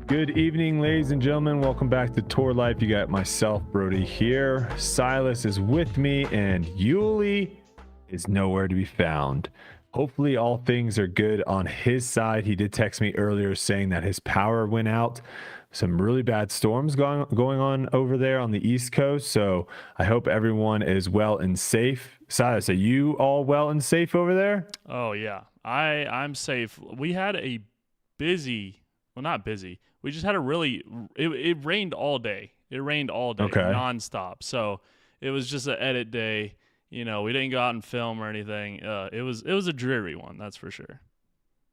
Good evening, ladies and gentlemen. Welcome back to Tour Life. You got myself, Brodie, here. Silas is with me, and Yuli is nowhere to be found. Hopefully, all things are good on his side. He did text me earlier saying that his power went out. Some really bad storms going on over there on the East Coast. So I hope everyone is well and safe. Silas, are you all well and safe over there? Oh yeah, I'm safe. We had a busy, well not busy. We just had a really. It rained all day. It rained all day, Okay. nonstop. So it was just an edit day. We didn't go out and film or anything. It was a dreary one, that's for sure.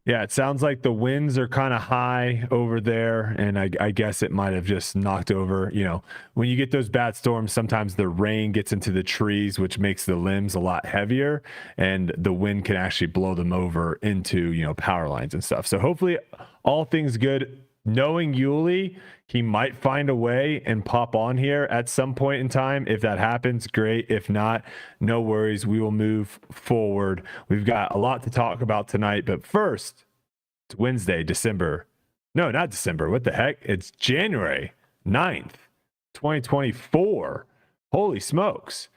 Yeah, it sounds like the winds are kind of high over there, and I guess it might have just knocked over. When you get those bad storms, sometimes the rain gets into the trees, which makes the limbs a lot heavier, and the wind can actually blow them over into, power lines and stuff. So hopefully all things good. Knowing Yuli, he might find a way and pop on here at some point in time. If that happens, great. If not, no worries. We will move forward. We've got a lot to talk about tonight. But first, it's Wednesday, December. No, not December. What the heck? It's January 9th, 2024. Holy smokes.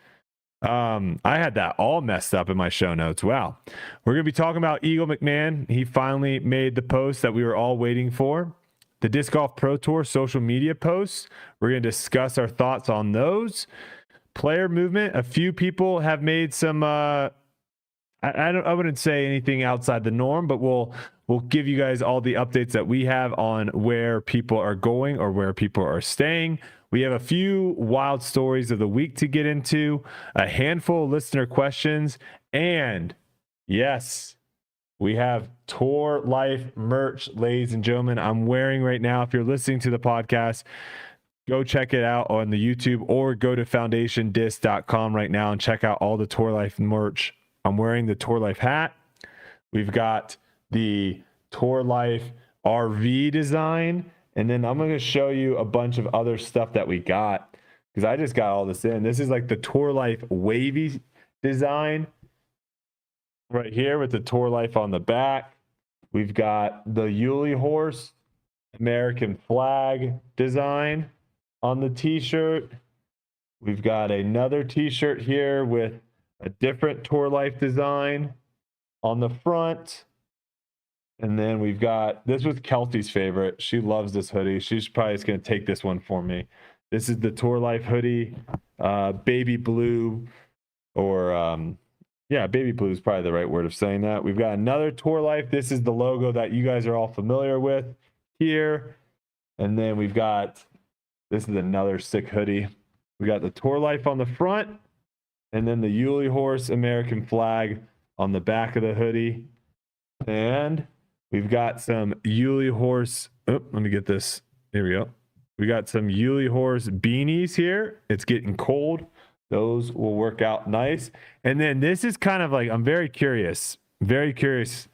I had that all messed up in my show notes. Wow. We're going to be talking about Eagle McMahon. He finally made the post that we were all waiting for. The Disc Golf Pro Tour social media posts. We're going to discuss our thoughts on those. Player movement. A few people have made some. I wouldn't say anything outside the norm, but we'll give you guys all the updates that we have on where people are going or where people are staying. We have a few wild stories of the week to get into, a handful of listener questions, and yes, we have Tour Life merch, ladies and gentlemen. I'm wearing right now. If you're listening to the podcast, go check it out on the YouTube or go to foundationdisc.com right now and check out all the Tour Life merch. I'm wearing the Tour Life hat. We've got the Tour Life RV design. And then I'm going to show you a bunch of other stuff that we got because I just got all this in. This is like the Tour Life wavy design right here with the Tour Life on the back. We've got the Yuli horse American flag design on the t-shirt. We've got another t-shirt here with a different Tour Life design on the front. And then we've got, this was Kelsey's favorite. She loves this hoodie. She's probably just going to take this one for me. This is the Tour Life hoodie, baby blue, or baby blue is probably the right word of saying that. We've got another Tour Life. This is the logo that you guys are all familiar with here. And then we've got, this is another sick hoodie. We got the Tour Life on the front, and then the Yuli horse American flag on the back of the hoodie. And we've got some Yuli horse. Oh, let me get this. Here we go. We got some Yuli horse beanies here. It's getting cold. Those will work out nice. And then this is kind of like, I'm very curious. Very curious.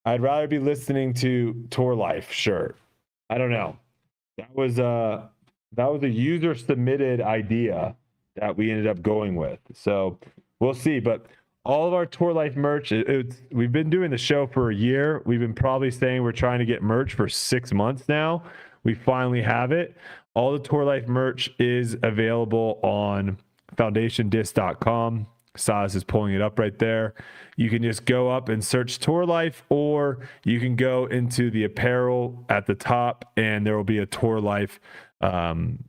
I'd rather be listening to Tour Life shirt. I don't know. That was a user submitted idea that we ended up going with. So we'll see. But all of our Tour Life merch, we've been doing the show for a year. We've been probably saying we're trying to get merch for 6 months now. We finally have it. All the Tour Life merch is available on foundationdisc.com. Silas is pulling it up right there. You can just go up and search Tour Life, or you can go into the apparel at the top, and there will be a Tour Life thing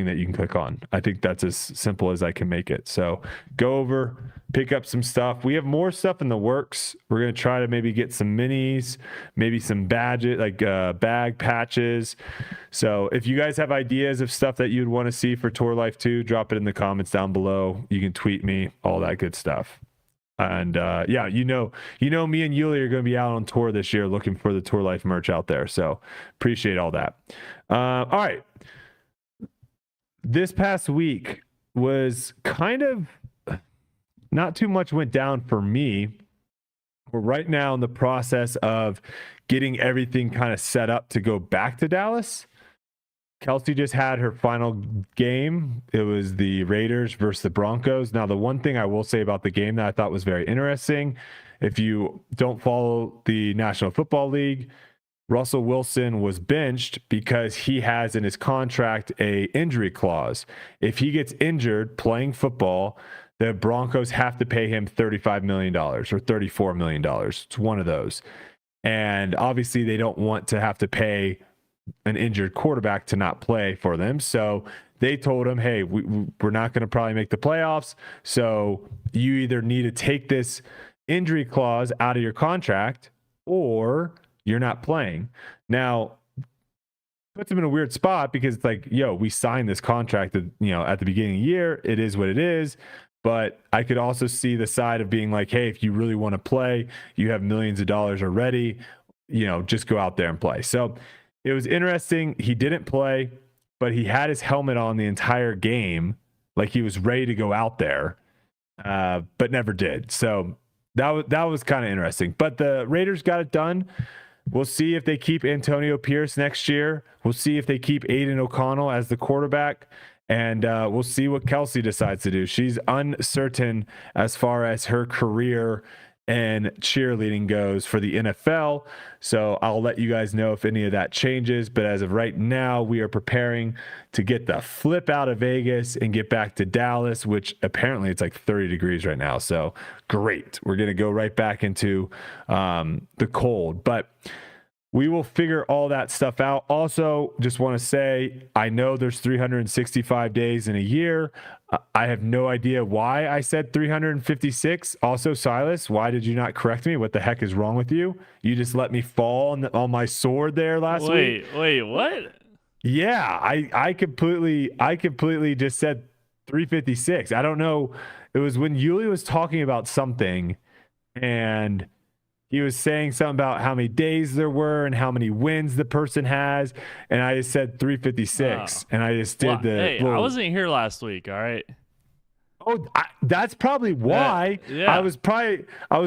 that you can click on. I think that's as simple as I can make it. So go over, pick up some stuff. We have more stuff in the works. We're going to try to maybe get some minis, maybe some badges, like bag patches. So if you guys have ideas of stuff that you'd want to see for Tour Life 2, drop it in the comments down below. You can tweet me, all that good stuff. And me and Yuli are going to be out on tour this year looking for the Tour Life merch out there. So appreciate all that. All right. This past week was kind of not too much went down for me. We're right now in the process of getting everything kind of set up to go back to Dallas. Kelsey just had her final game. It was the Raiders versus the Broncos. Now, the one thing I will say about the game that I thought was very interesting, if you don't follow the National Football League, Russell Wilson was benched because he has in his contract a injury clause. If he gets injured playing football, the Broncos have to pay him $35 million or $34 million. It's one of those. And obviously they don't want to have to pay an injured quarterback to not play for them. So they told him, hey, we're not going to probably make the playoffs. So you either need to take this injury clause out of your contract or you're not playing. Now, puts him in a weird spot because it's like, yo, we signed this contract at the beginning of the year. It is what it is. But I could also see the side of being like, hey, if you really want to play, you have millions of dollars already, just go out there and play. So it was interesting. He didn't play, but he had his helmet on the entire game. Like he was ready to go out there, but never did. So that was kind of interesting. But the Raiders got it done. We'll see if they keep Antonio Pierce next year. We'll see if they keep Aiden O'Connell as the quarterback. And we'll see what Kelsey decides to do. She's uncertain as far as her career and cheerleading goes for the NFL. So I'll let you guys know if any of that changes. But as of right now, we are preparing to get the flip out of Vegas and get back to Dallas, which apparently it's like 30 degrees right now. So great. We're going to go right back into the cold. But we will figure all that stuff out. Also, just want to say, I know there's 365 days in a year. I have no idea why I said 356. Also, Silas, why did you not correct me? What the heck is wrong with you? You just let me fall on my sword there last week. Wait, what? Yeah, I completely just said 356. I don't know. It was when Yuli was talking about something and he was saying something about how many days there were and how many wins the person has. And I just said 356. And I just did Hey, I wasn't here last week. All right. Oh, that's probably why. Yeah. I was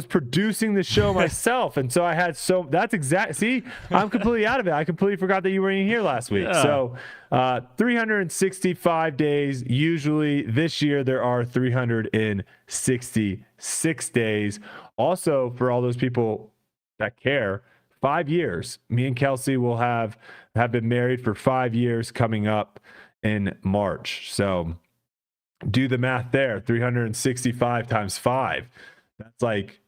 producing the show myself. And so I had see, I'm completely out of it. I completely forgot that you weren't here last week. Yeah. So 365 days. Usually this year there are 366 days. Also, for all those people that care, 5 years. Me and Kelsey will have been married for 5 years coming up in March. So do the math there. 365 times 5. That's like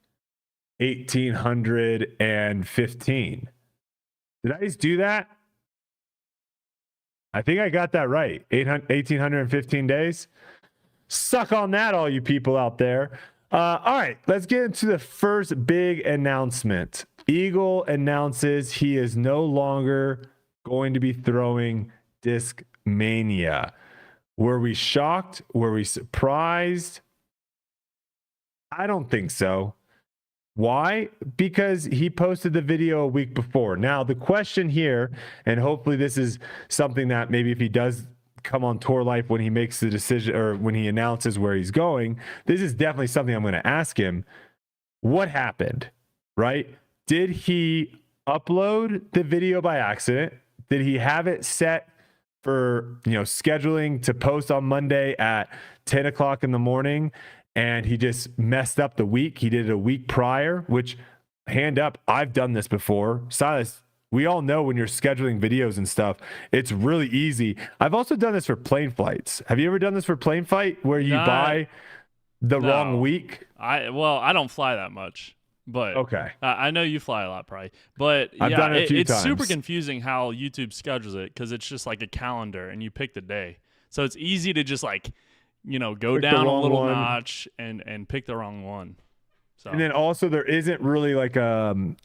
1,815. Did I just do that? I think I got that right. 1,815 days. Suck on that, all you people out there. All right, let's get into the first big announcement. Eagle announces he is no longer going to be throwing Discmania. Were we shocked? Were we surprised? I don't think so. Why? Because he posted the video a week before. Now, the question here, and hopefully this is something that maybe if he does come on Tour Life when he makes the decision or when he announces where he's going, this is definitely something I'm going to ask him. What happened, right? Did he upload the video by accident? Did he have it set for, scheduling to post on Monday at 10 o'clock in the morning and he just messed up the week? He did it a week prior, which, hand up, I've done this before. Silas, we all know when you're scheduling videos and stuff, it's really easy. I've also done this for plane flights. Have you ever done this for plane flight where you buy the wrong week? I don't fly that much, but okay. I know you fly a lot, probably. But I've done it a few times. It's super confusing how YouTube schedules it because it's just like a calendar and you pick the day, so it's easy to just go pick down a little notch and pick the wrong one. So. And then also there isn't really like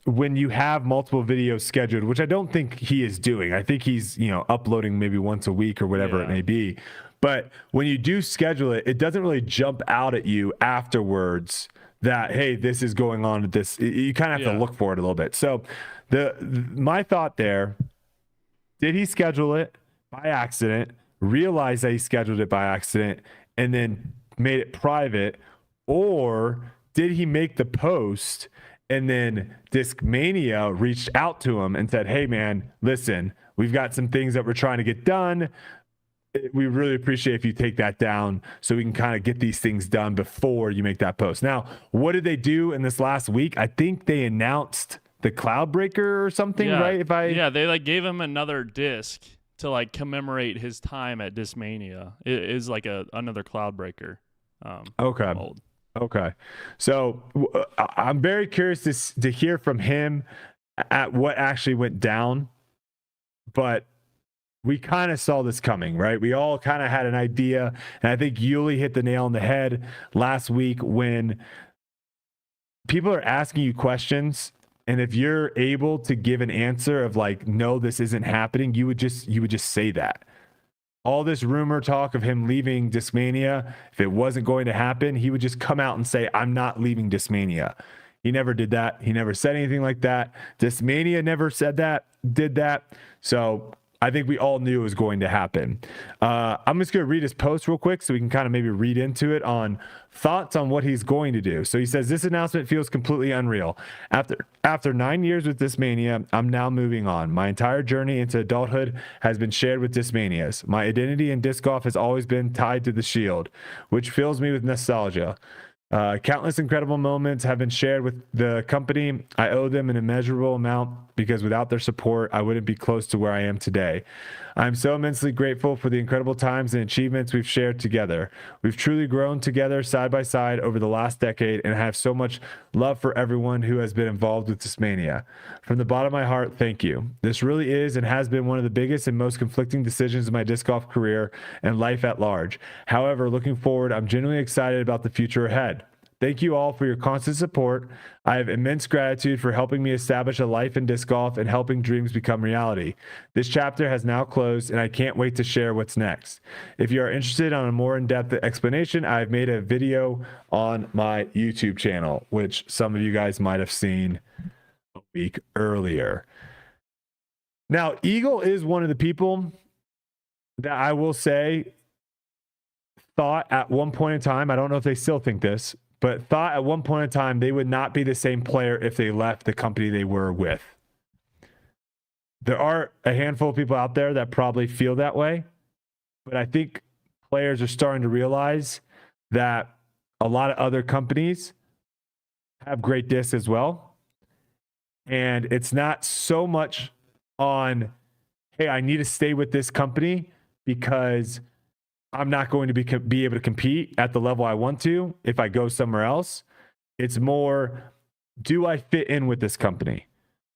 when you have multiple videos scheduled, which I don't think he is doing. I think he's, uploading maybe once a week or whatever it may be. But when you do schedule it, it doesn't really jump out at you afterwards that, hey, this is going on at this. You kind of have to look for it a little bit. So my thought there, did he schedule it by accident, realize that he scheduled it by accident, and then made it private, or did he make the post and then Discmania reached out to him and said, hey, man, listen, we've got some things that we're trying to get done. We really appreciate if you take that down so we can kind of get these things done before you make that post. Now, what did they do in this last week? I think they announced the Cloud Breaker or something, right? Yeah, they like gave him another disc to like commemorate his time at Discmania. It is like another Cloud Breaker. Okay. Mold. Okay. So I'm very curious to hear from him at what actually went down, but we kind of saw this coming, right? We all kind of had an idea, and I think Yuli hit the nail on the head last week when people are asking you questions, and if you're able to give an answer of like, no, this isn't happening, you would just say that. All this rumor talk of him leaving Discmania, if it wasn't going to happen, he would just come out and say, I'm not leaving Discmania. He never did that. He never said anything like that. Discmania never said that, did that. So I think we all knew it was going to happen. I'm just going to read his post real quick so we can kind of maybe read into it on thoughts on what he's going to do. So he says, this announcement feels completely unreal. After 9 years with Discmania, I'm now moving on. My entire journey into adulthood has been shared with Discmanias. My identity in disc golf has always been tied to the Shield, which fills me with nostalgia. Countless incredible moments have been shared with the company. I owe them an immeasurable amount because without their support, I wouldn't be close to where I am today. I'm so immensely grateful for the incredible times and achievements we've shared together. We've truly grown together side by side over the last decade, and I have so much love for everyone who has been involved with Discmania. From the bottom of my heart, thank you. This really is and has been one of the biggest and most conflicting decisions of my disc golf career and life at large. However, looking forward, I'm genuinely excited about the future ahead. Thank you all for your constant support. I have immense gratitude for helping me establish a life in disc golf and helping dreams become reality. This chapter has now closed, and I can't wait to share what's next. If you are interested in a more in-depth explanation, I've made a video on my YouTube channel, which some of you guys might have seen a week earlier. Now, Eagle is one of the people that I will say thought at one point in time, I don't know if they still think this, but thought at one point in time they would not be the same player if they left the company they were with. There are a handful of people out there that probably feel that way, but I think players are starting to realize that a lot of other companies have great discs as well. And it's not so much on, hey, I need to stay with this company because I'm not going to be able to compete at the level I want to if I go somewhere else. It's more, do I fit in with this company?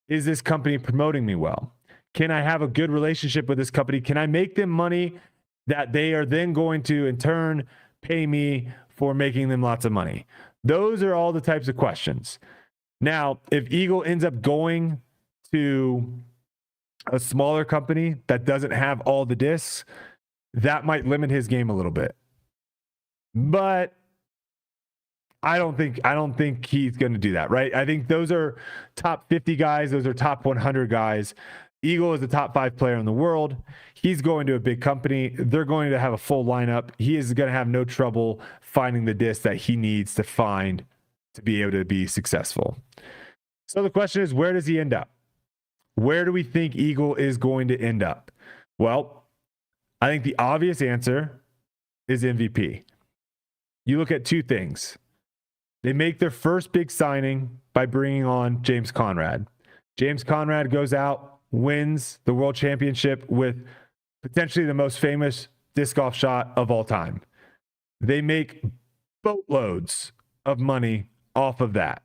Is this company promoting me well? Can I have a good relationship with this company? Can I make them money that they are then going to, in turn, pay me for making them lots of money? Those are all the types of questions. Now, if Eagle ends up going to a smaller company that doesn't have all the discs, that might limit his game a little bit. But I don't think he's going to do that, right? I think those are top 50 guys. Those are top 100 guys. Eagle is the top 5 player in the world. He's going to a big company. They're going to have a full lineup. He is going to have no trouble finding the disc that he needs to find to be able to be successful. So the question is, where does he end up? Where do we think Eagle is going to end up? Well, I think the obvious answer is MVP. You look at two things. They make their first big signing by bringing on James Conrad. James Conrad goes out, wins the world championship with potentially the most famous disc golf shot of all time. They make boatloads of money off of that,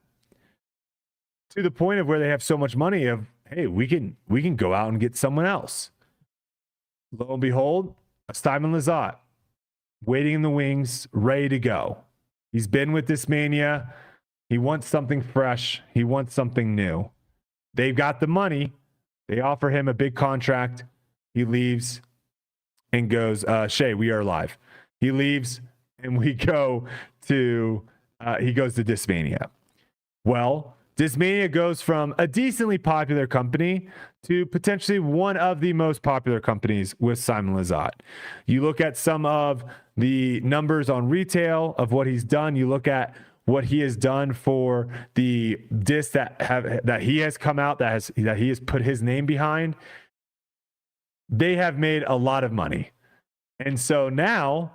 to the point of where they have so much money of, hey, we can go out and get someone else. Lo and behold, Simon Lizotte, waiting in the wings, ready to go. He's been with Discmania. He wants something fresh. He wants something new. They've got the money. They offer him a big contract. He leaves and goes, Shay, we are live. He leaves and he goes to Discmania. Well, Discmania goes from a decently popular company to potentially one of the most popular companies with Simon Lizotte. You look at some of the numbers on retail of what he's done. You look at what he has done for the discs that he has come out, that he has put his name behind. They have made a lot of money. And so now,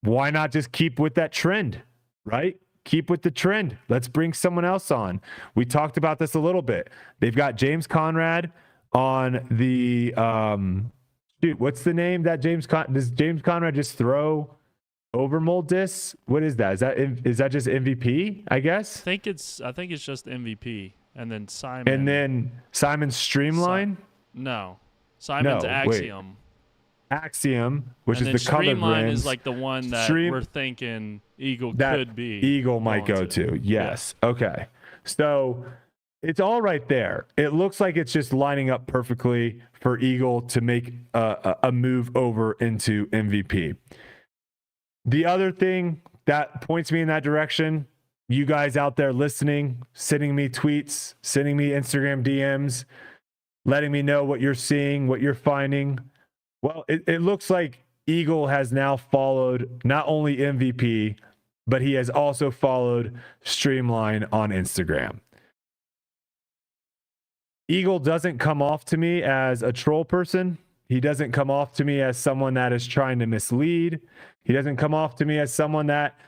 why not just keep with that trend, right? keep with the trend. Let's bring someone else on. We talked about this a little bit. They've got James Conrad on the what's the name that does James Conrad just throw over mold discs? What is that? Is that just MVP, I guess? I think it's just MVP. And then Simon. And then Simon's Streamline? No. Simon's Axiom. Axiom, which and is the colored Streamline rims. is like the one that we're thinking Eagle could be. Eagle might go to. Yes. Yeah. Okay. So it's all right there. It looks like it's just lining up perfectly for Eagle to make a move over into MVP. The other thing that points me in that direction, you guys out there listening, sending me tweets, sending me Instagram DMs, letting me know what you're seeing, what you're finding. Well, it looks like Eagle has now followed not only MVP, but he has also followed Streamline on Instagram. Eagle doesn't come off to me as a troll person. He doesn't come off to me as someone that is trying to mislead. He doesn't come off to me as someone that,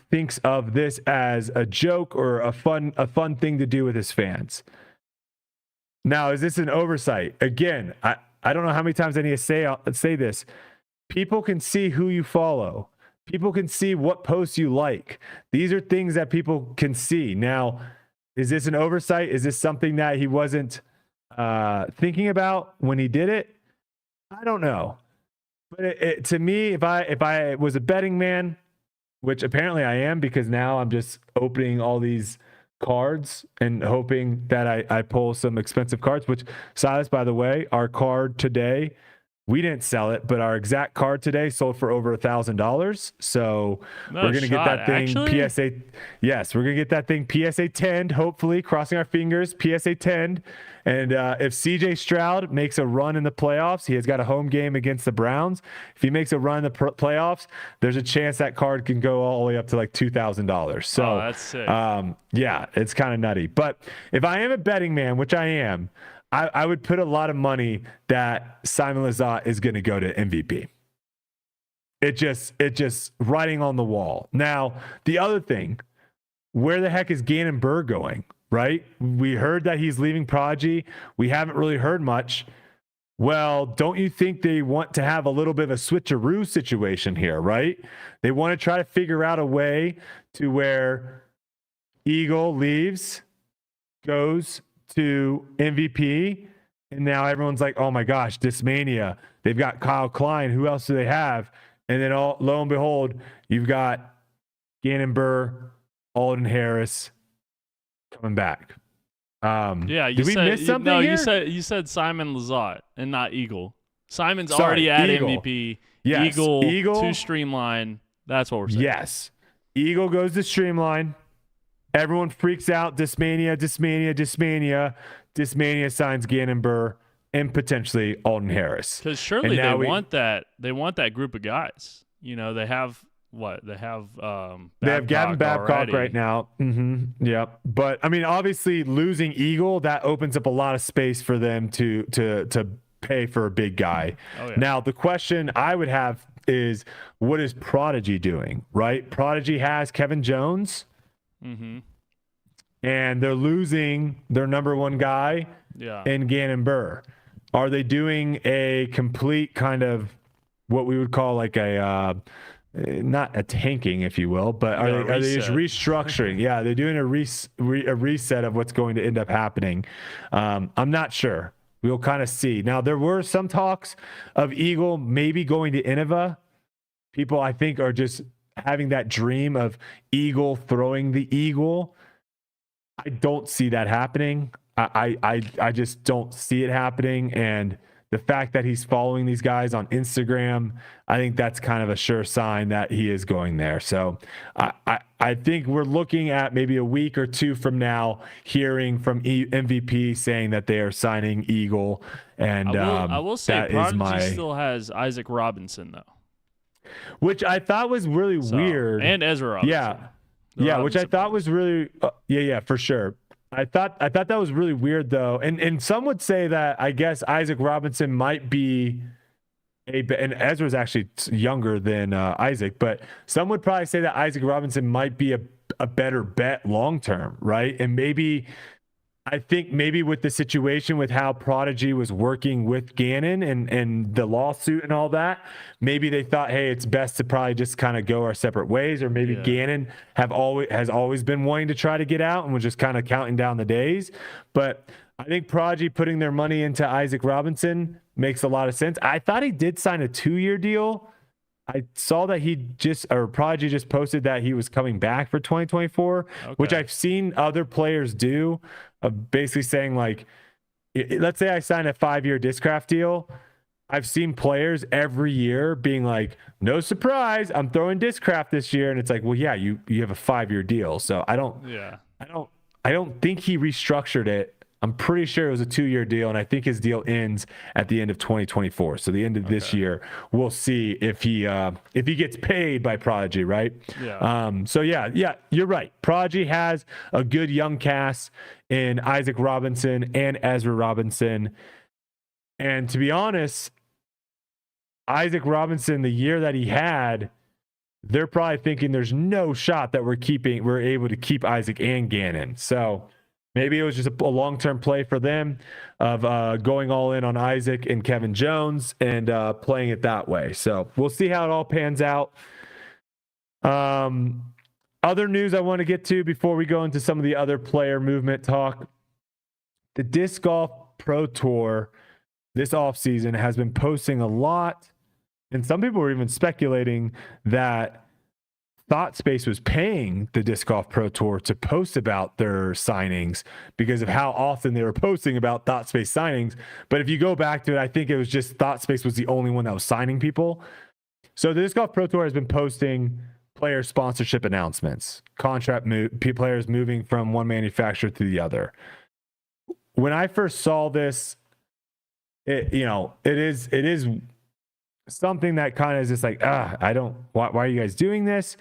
thinks of this as a joke or a fun thing to do with his fans. Now, is this an oversight? Again, I don't know how many times I need to say this. People can see who you follow. People can see what posts you like. These are things that people can see. Now, is this an oversight? Is this something that he wasn't thinking about when he did it? I don't know. But to me, if I was a betting man, which apparently I am, because now I'm just opening all these cards and hoping that I pull some expensive cards, which, Silas, by the way, our card today, we didn't sell it, but our exact card today sold for over $1,000. So we're going to get that thing actually? PSA. Yes, we're going to get that thing PSA 10, hopefully, crossing our fingers, PSA 10. And if CJ Stroud makes a run in the playoffs, he has got a home game against the Browns. If he makes a run in the playoffs, there's a chance that card can go all the way up to like $2,000. So that's sick. Yeah, it's kind of nutty. But if I am a betting man, which I am, I would put a lot of money that Simon Lizotte is going to go to MVP. It just writing on the wall. Now, the other thing, where the heck is Gannon Burr going, right? We heard that he's leaving Prodigy. We haven't really heard much. Well, don't you think they want to have a little bit of a switcheroo situation here, right? They want to try to figure out a way to where Eagle leaves, goes to MVP, and now everyone's like, oh my gosh, Discmania. They've got Kyle Klein. Who else do they have? And then lo and behold, you've got Gannon Burr, Alden Harris coming back. Yeah, did we miss something here? You said Simon Lizotte and not Eagle. Simon's already at Eagle. MVP. Yes. Eagle to Streamline. That's what we're saying. Yes. Eagle goes to Streamline. Everyone freaks out. Discmania. Discmania signs Gannon Burr and potentially Alden Harris. Because surely they want that. They want that group of guys. They have what? They have Gavin Babcock already. right now. Mm-hmm. Yep. But I mean, obviously, losing Eagle, that opens up a lot of space for them to pay for a big guy. Oh, yeah. Now, the question I would have is, what is Prodigy doing? Right? Prodigy has Kevin Jones. Mm-hmm. And they're losing their number one guy in Gannon Burr. Are they doing a complete kind of what we would call like a not a tanking, if you will, but are they just restructuring? Yeah, they're doing a reset of what's going to end up happening. I'm not sure. We'll kind of see. Now, there were some talks of Eagle maybe going to Innova. People, I think, are just having that dream of Eagle throwing the Eagle. I don't see that happening. I just don't see it happening. And the fact that he's following these guys on Instagram, I think that's kind of a sure sign that he is going there. So I think we're looking at maybe a week or two from now hearing from MVP saying that they are signing Eagle. And I will say Prodigy still has Isaac Robinson, though. Which I thought was really weird. And Ezra Robinson. Yeah, which I thought was really for sure. I thought that was really weird though. And some would say that I guess Isaac Robinson might be and Ezra's actually younger than Isaac, but some would probably say that Isaac Robinson might be a better bet long term, right? And maybe I think maybe with the situation with how Prodigy was working with Gannon and the lawsuit and all that, maybe they thought, hey, it's best to probably just kind of go our separate ways, or maybe Gannon has always been wanting to try to get out and was just kind of counting down the days. But I think Prodigy putting their money into Isaac Robinson makes a lot of sense. I thought he did sign a 2-year deal. I saw that Prodigy just posted that he was coming back for 2024, which I've seen other players do, basically saying like, let's say I sign a 5-year Discraft deal. I've seen players every year being like, no surprise, I'm throwing Discraft this year. And it's like, well, yeah, you have a 5-year deal. So I don't think he restructured it. I'm pretty sure it was a 2-year deal, and I think his deal ends at the end of 2024. So the end of this year, we'll see if he gets paid by Prodigy, right? Yeah. So yeah, you're right. Prodigy has a good young cast in Isaac Robinson and Ezra Robinson, and to be honest, Isaac Robinson, the year that he had, they're probably thinking there's no shot that we're able to keep Isaac and Gannon. So maybe it was just a long-term play for them of going all in on Isaac and Kevin Jones and playing it that way. So we'll see how it all pans out. Other news I want to get to before we go into some of the other player movement talk. The Disc Golf Pro Tour this offseason has been posting a lot, and some people were even speculating that ThoughtSpace was paying the Disc Golf Pro Tour to post about their signings because of how often they were posting about ThoughtSpace signings. But if you go back to it, I think it was just ThoughtSpace was the only one that was signing people. So the Disc Golf Pro Tour has been posting player sponsorship announcements, players moving from one manufacturer to the other. When I first saw this, it is something that kind of is just like, why are you guys doing this?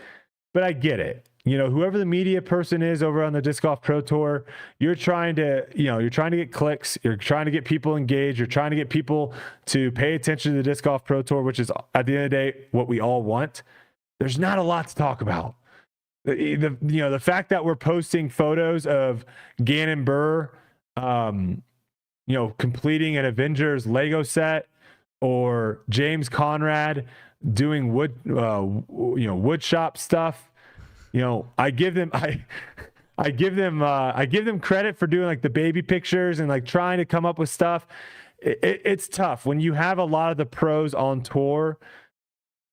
But I get it. Whoever the media person is over on the Disc Golf Pro Tour, you're trying to get clicks. You're trying to get people engaged. You're trying to get people to pay attention to the Disc Golf Pro Tour, which is at the end of the day, what we all want. There's not a lot to talk about. The fact that we're posting photos of Gannon Burr, completing an Avengers Lego set, or James Conrad doing wood shop stuff. I give them credit for doing like the baby pictures and like trying to come up with stuff. It's tough when you have a lot of the pros on tour.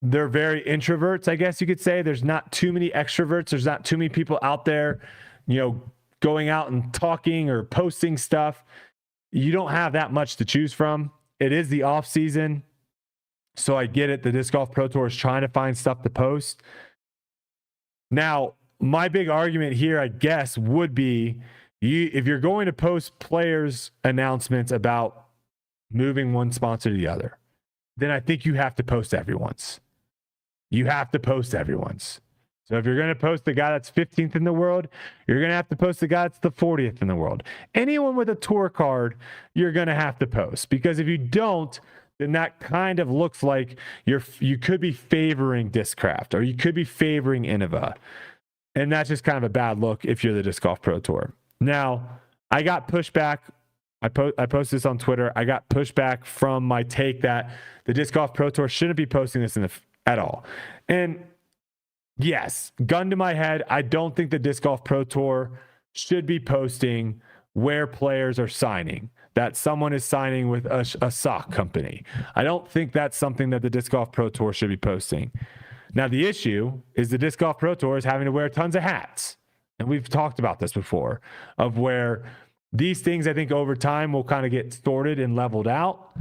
They're very introverts, I guess you could say. There's not too many extroverts. There's not too many people out there, going out and talking or posting stuff. You don't have that much to choose from. It is the off season, so I get it. The Disc Golf Pro Tour is trying to find stuff to post. Now, my big argument here, I guess, would be if you're going to post players' announcements about moving one sponsor to the other, then I think you have to post everyone's. You have to post everyone's. So if you're going to post the guy that's 15th in the world, you're going to have to post the guy that's the 40th in the world. Anyone with a tour card, you're going to have to post, because if you don't, then that kind of looks like you could be favoring Discraft, or you could be favoring Innova. And that's just kind of a bad look if you're the Disc Golf Pro Tour. Now, I got pushback. I posted this on Twitter. I got pushback from my take that the Disc Golf Pro Tour shouldn't be posting this at all. And yes, gun to my head, I don't think the Disc Golf Pro Tour should be posting where players are signing, that someone is signing with a sock company. I don't think that's something that the Disc Golf Pro Tour should be posting. Now, the issue is the Disc Golf Pro Tour is having to wear tons of hats. And we've talked about this before, of where these things, I think, over time will kind of get sorted and leveled out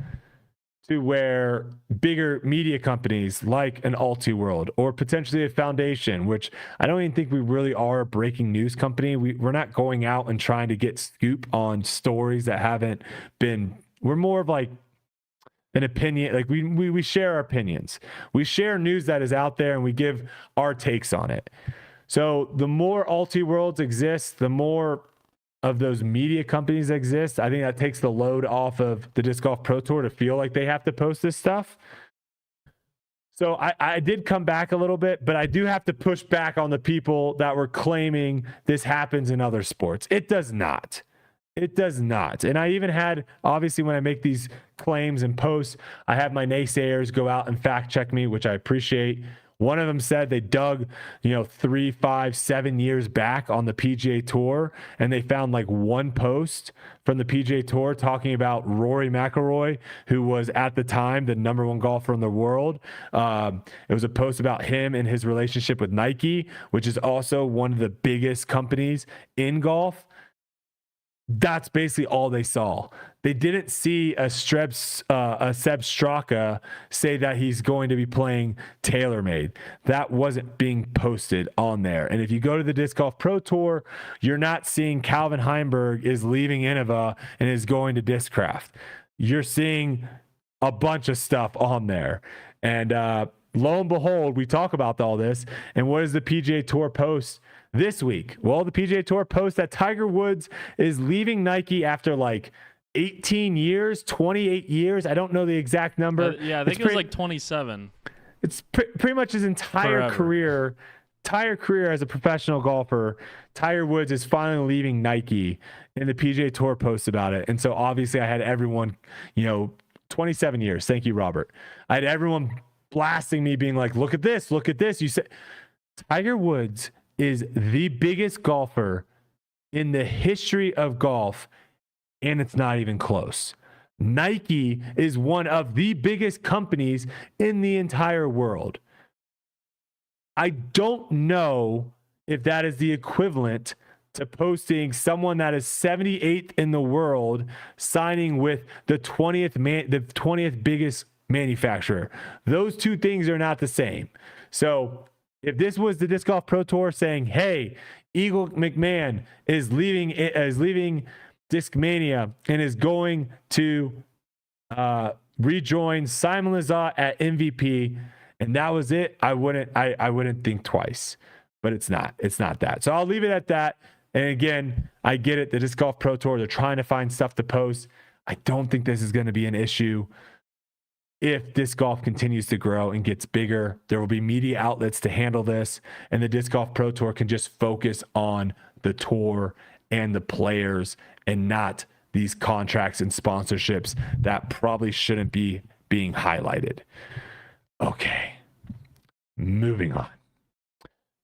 to where bigger media companies like an Ultiworld or potentially a Foundation, which I don't even think we really are a breaking news company. We're not going out and trying to get scoop on stories that haven't been. We're more of like an opinion. Like we share our opinions. We share news that is out there and we give our takes on it. So the more Ultiworlds exist, the more of those media companies exist. I think that takes the load off of the Disc Golf Pro Tour to feel like they have to post this stuff. So I did come back a little bit, but I do have to push back on the people that were claiming this happens in other sports. It does not. It does not. And I even had, obviously, when I make these claims and posts, I have my naysayers go out and fact check me, which I appreciate. One of them said they dug, 3, 5, 7 years back on the PGA Tour, and they found like one post from the PGA Tour talking about Rory McIlroy, who was at the time the number 1 golfer in the world. It was a post about him and his relationship with Nike, which is also one of the biggest companies in golf. That's basically all they saw. They didn't see a Seb Straka say that he's going to be playing TaylorMade. That wasn't being posted on there. And if you go to the Disc Golf Pro Tour, you're not seeing Calvin Heimberg is leaving Innova and is going to Discraft. You're seeing a bunch of stuff on there. And lo and behold, we talk about all this. And what does the PGA Tour post this week? Well, the PGA Tour posts that Tiger Woods is leaving Nike after like 18 years, 28 years. I don't know the exact number. Yeah, I think it was like 27. It's pretty much his entire career as a professional golfer. Tiger Woods is finally leaving Nike, and the PGA Tour posts about it. And so obviously I had everyone, 27 years. Thank you, Robert. I had everyone blasting me being like, look at this. You said Tiger Woods is the biggest golfer in the history of golf, and it's not even close. Nike is one of the biggest companies in the entire world. I don't know if that is the equivalent to posting someone that is 78th in the world signing with the 20th biggest manufacturer. Those two things are not the same. So if this was the Disc Golf Pro Tour saying, hey, Eagle McMahon is leaving Discmania and is going to rejoin Simon Lizotte at MVP, and that was it, I wouldn't think twice. But it's not that. So I'll leave it at that. And again, I get it. The Disc Golf Pro Tour, they're trying to find stuff to post. I don't think this is going to be an issue. If disc golf continues to grow and gets bigger, there will be media outlets to handle this, and the Disc Golf Pro Tour can just focus on the tour and the players and not these contracts and sponsorships that probably shouldn't be being highlighted. Okay, moving on.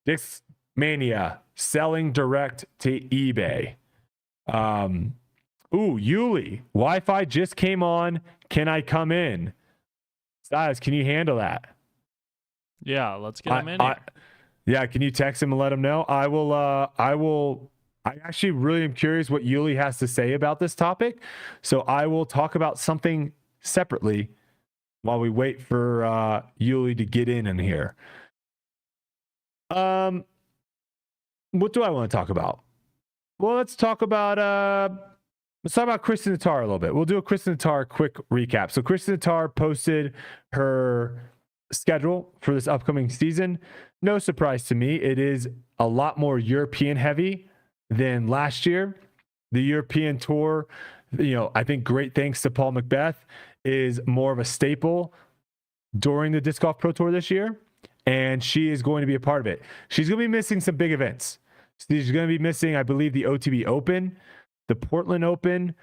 Discmania selling direct to eBay. Yuli, Wi-Fi just came on. Can I come in? Silas, can you handle that? Yeah, let's get him in here. Yeah, can you text him and let him know? I actually really am curious what Yuli has to say about this topic. So I will talk about something separately while we wait for Yuli to get in here. What do I want to talk about? Well, let's talk about Kristen Natar a little bit. We'll do a Kristen Natar quick recap. So Kristen Natar posted her schedule for this upcoming season. No surprise to me. It is a lot more European heavy than last year. The European tour, I think great thanks to Paul Macbeth, is more of a staple during the Disc Golf Pro Tour this year. And she is going to be a part of it. She's going to be missing some big events. She's going to be missing, I believe, the OTB Open, the Portland Open,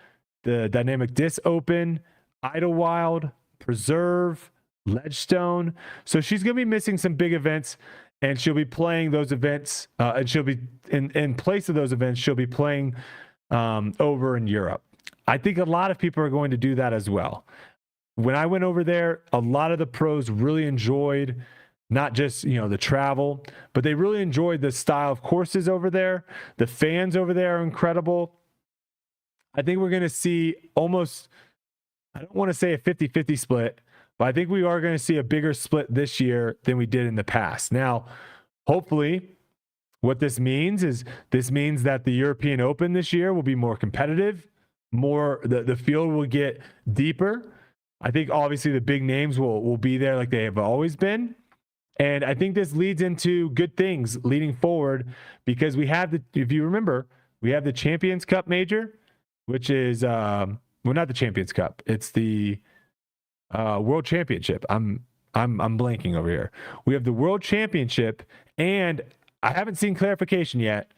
the Dynamic Disc Open, Idlewild, Preserve, Ledgestone. So she's going to be missing some big events, and she'll be playing those events, and she'll be in place of those events, she'll be playing over in Europe. I think a lot of people are going to do that as well. When I went over there, a lot of the pros really enjoyed not just, the travel, but they really enjoyed the style of courses over there. The fans over there are incredible. I think we're going to see almost, I don't want to say a 50-50 split, but I think we are going to see a bigger split this year than we did in the past. Now, hopefully, what this means that the European Open this year will be more competitive, the field will get deeper. I think obviously the big names will be there like they have always been. And I think this leads into good things leading forward, because if you remember, we have the Champions Cup Major, which is, not the Champions Cup. It's the World Championship. I'm I'm blanking over here. We have the World Championship, and I haven't seen clarification yet.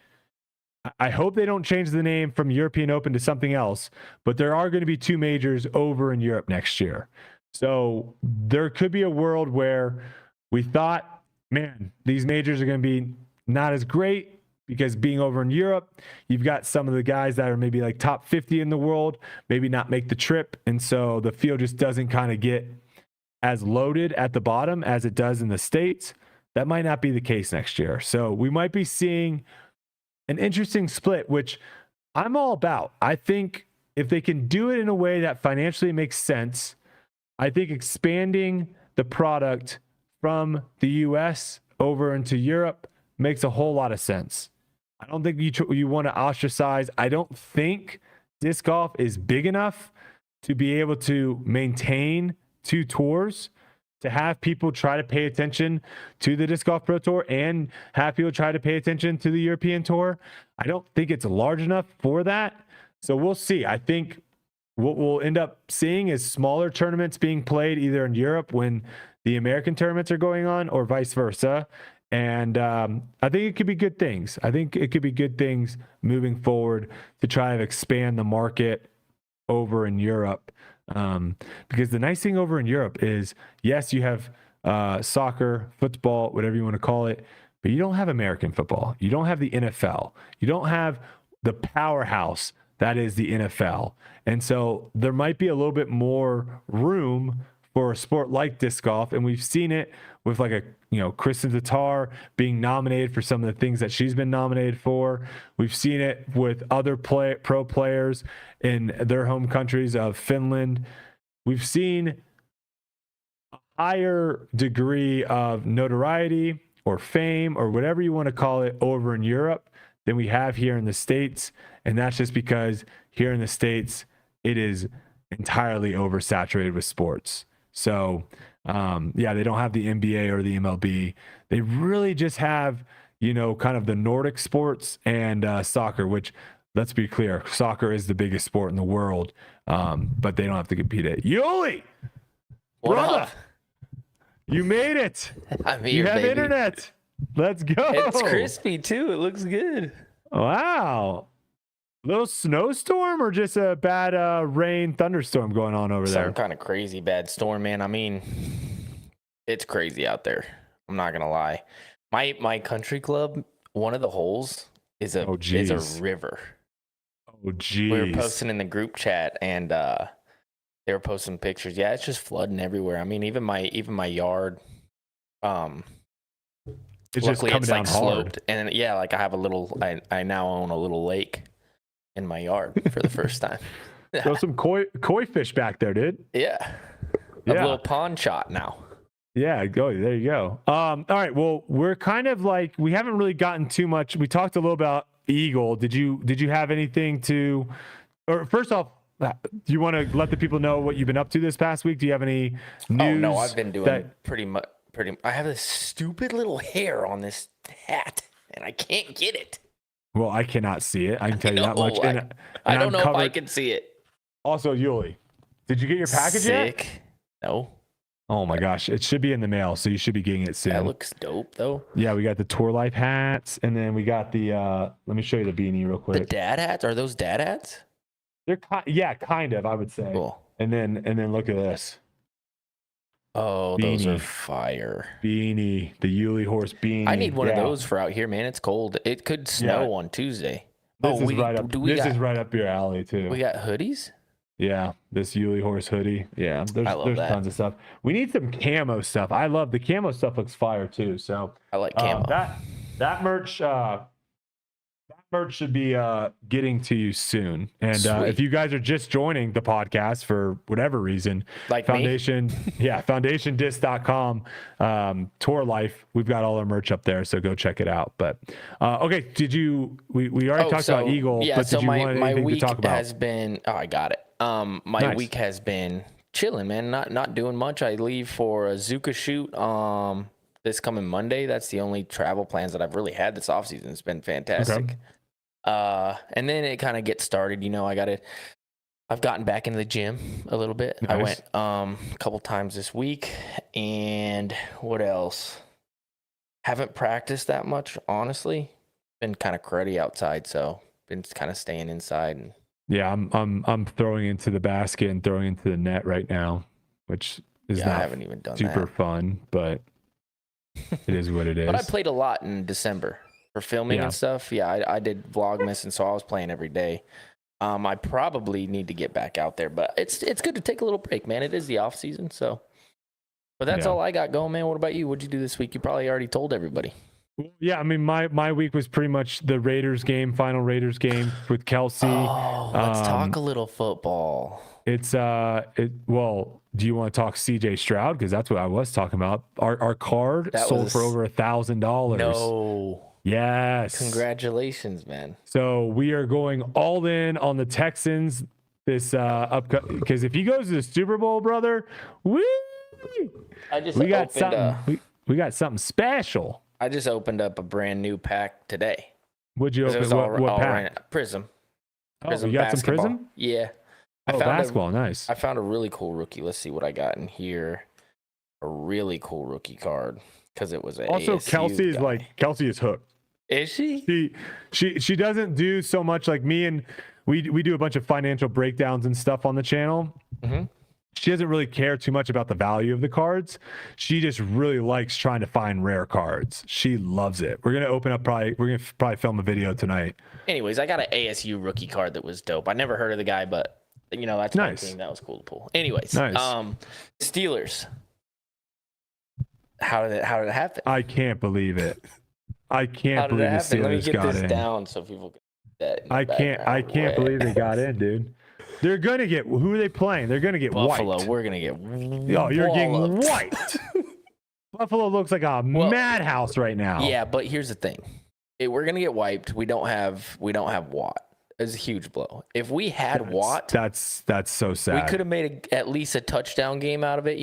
I hope they don't change the name from European Open to something else, but there are going to be 2 majors over in Europe next year. So there could be a world where we thought, man, these majors are going to be not as great because being over in Europe, you've got some of the guys that are maybe like top 50 in the world, maybe not make the trip. And so the field just doesn't kind of get as loaded at the bottom as it does in the States. That might not be the case next year. So we might be seeing an interesting split, which I'm all about. I think if they can do it in a way that financially makes sense, I think expanding the product from the US over into Europe makes a whole lot of sense. I don't think you want to ostracize. I don't think disc golf is big enough to be able to maintain 2 tours, to have people try to pay attention to the Disc Golf Pro Tour and have people try to pay attention to the European Tour. I don't think it's large enough for that. So we'll see. I think what we'll end up seeing is smaller tournaments being played either in Europe when the American tournaments are going on or vice versa. And I think it could be good things. I think it could be good things moving forward to try to expand the market over in Europe. Because the nice thing over in Europe is, yes, you have soccer, football, whatever you want to call it, but you don't have American football. You don't have the NFL. You don't have the powerhouse that is the NFL. And so there might be a little bit more room for a sport like disc golf. And we've seen it with like Kristen Tatar being nominated for some of the things that she's been nominated for. We've seen it with other pro players in their home countries of Finland. We've seen a higher degree of notoriety or fame or whatever you want to call it over in Europe than we have here in the States. And that's just because here in the States, it is entirely oversaturated with sports. So, they don't have the NBA or the MLB. They really just have, kind of the Nordic sports and soccer, which, let's be clear, soccer is the biggest sport in the world, but they don't have to compete it. Yuli! Brother! You made it! I'm here, you have baby. internet! Let's go! It's crispy, too. It looks good. Wow. Little snowstorm or just a bad rain thunderstorm going on over there? Some kind of crazy bad storm, man. I mean, it's crazy out there. I'm not gonna lie. My country club, one of the holes is a river. Oh geez. We were posting in the group chat and they were posting pictures. Yeah, it's just flooding everywhere. I mean, even my yard. It's just coming down hard. Sloped, and yeah, like I have a little. I now own a little lake in my yard for the first time. Throw some koi fish back there, dude. Yeah. A little pond shot now. Yeah, go. There you go. All right. Well, we're kind of like, we haven't really gotten too much. We talked a little about Eagle. Did you have anything to, or first off, do you want to let the people know what you've been up to this past week? Do you have any news? Oh no, I've been doing pretty much. I have this stupid little hair on this hat, and I can't get it. Well, I cannot see it. I can tell you that much. I don't know if I can see it. Also, Yuli, did you get your package yet? No. Oh my gosh, it should be in the mail, so you should be getting it soon. That looks dope, though. Yeah, we got the Tour Life hats, and then we got the. Let me show you the beanie real quick. The dad hats? Are those dad hats? They're kind of, I would say. Cool. And then look at this. Oh, beanie. Those are fire. Beanie, the Yuli horse beanie. I need one of those for out here, man. It's cold. It could snow on Tuesday. This is right up your alley too. We got hoodies? Yeah, this Yuli horse hoodie. Yeah, there's tons of stuff. We need some camo stuff. I love the camo stuff. Looks fire too. So I like camo. That merch should be getting to you soon. And if you guys are just joining the podcast for whatever reason, like foundationdisc.com, Tour Life, we've got all our merch up there, so go check it out. But okay, we already talked about Eagle, yeah, but so did you want anything to talk about? Has been I got it. My week has been chilling, man. Not doing much. I leave for a Zuka shoot this coming Monday. That's the only travel plans that I've really had this offseason. It's been fantastic. Okay. And then it kind of gets started. I got to I've gotten back into the gym a little bit. Nice. I went a couple times this week. And what else? Haven't practiced that much, honestly. Been kind of cruddy outside, so been kind of staying inside. And Yeah, I'm throwing into the basket and throwing into the net right now, which is I not haven't even done super that. fun, but it is what it is. But I played a lot in December for filming and stuff. Yeah, I did Vlogmas, and so I was playing every day. I probably need to get back out there, but it's good to take a little break, man. It is the off season, so. But that's all I got going, man. What about you? What'd you do this week? You probably already told everybody. Yeah, I mean, my week was pretty much the Raiders game, final Raiders game with Kelsey. Oh, let's talk a little football. It's well, do you want to talk CJ Stroud? Because that's what I was talking about. Our card sold for over $1,000. No. Yes. Congratulations, man. So we are going all in on the Texans this because if he goes to the Super Bowl, brother, we got something. We got something special. I just opened up a brand new pack today. Would you open what pack? Prism. Oh, you got some Prism? Yeah. Basketball, nice. I found a really cool rookie. Let's see what I got in here. A really cool rookie card because it was also ASU Kelsey is hooked. Is she? She doesn't do so much like me, and we do a bunch of financial breakdowns and stuff on the channel. Mm-hmm. She doesn't really care too much about the value of the cards. She just really likes trying to find rare cards. She loves it. We're gonna probably film a video tonight. Anyways, I got an ASU rookie card that was dope. I never heard of the guy, but that's my team. That was cool to pull. Anyways, nice. Steelers. How did it happen? I can't believe it. I can't believe the Steelers Let me get got this in. down so people can get that. I can't believe they got in, dude. They're gonna get. Who are they playing? They're gonna get Buffalo. White. We're gonna get. Oh, you're getting White. Buffalo looks like a madhouse right now. Yeah, but here's the thing: we're gonna get wiped. We don't have Watt. It's a huge blow. If we had Watt, that's so sad. We could have made at least a touchdown game out of it.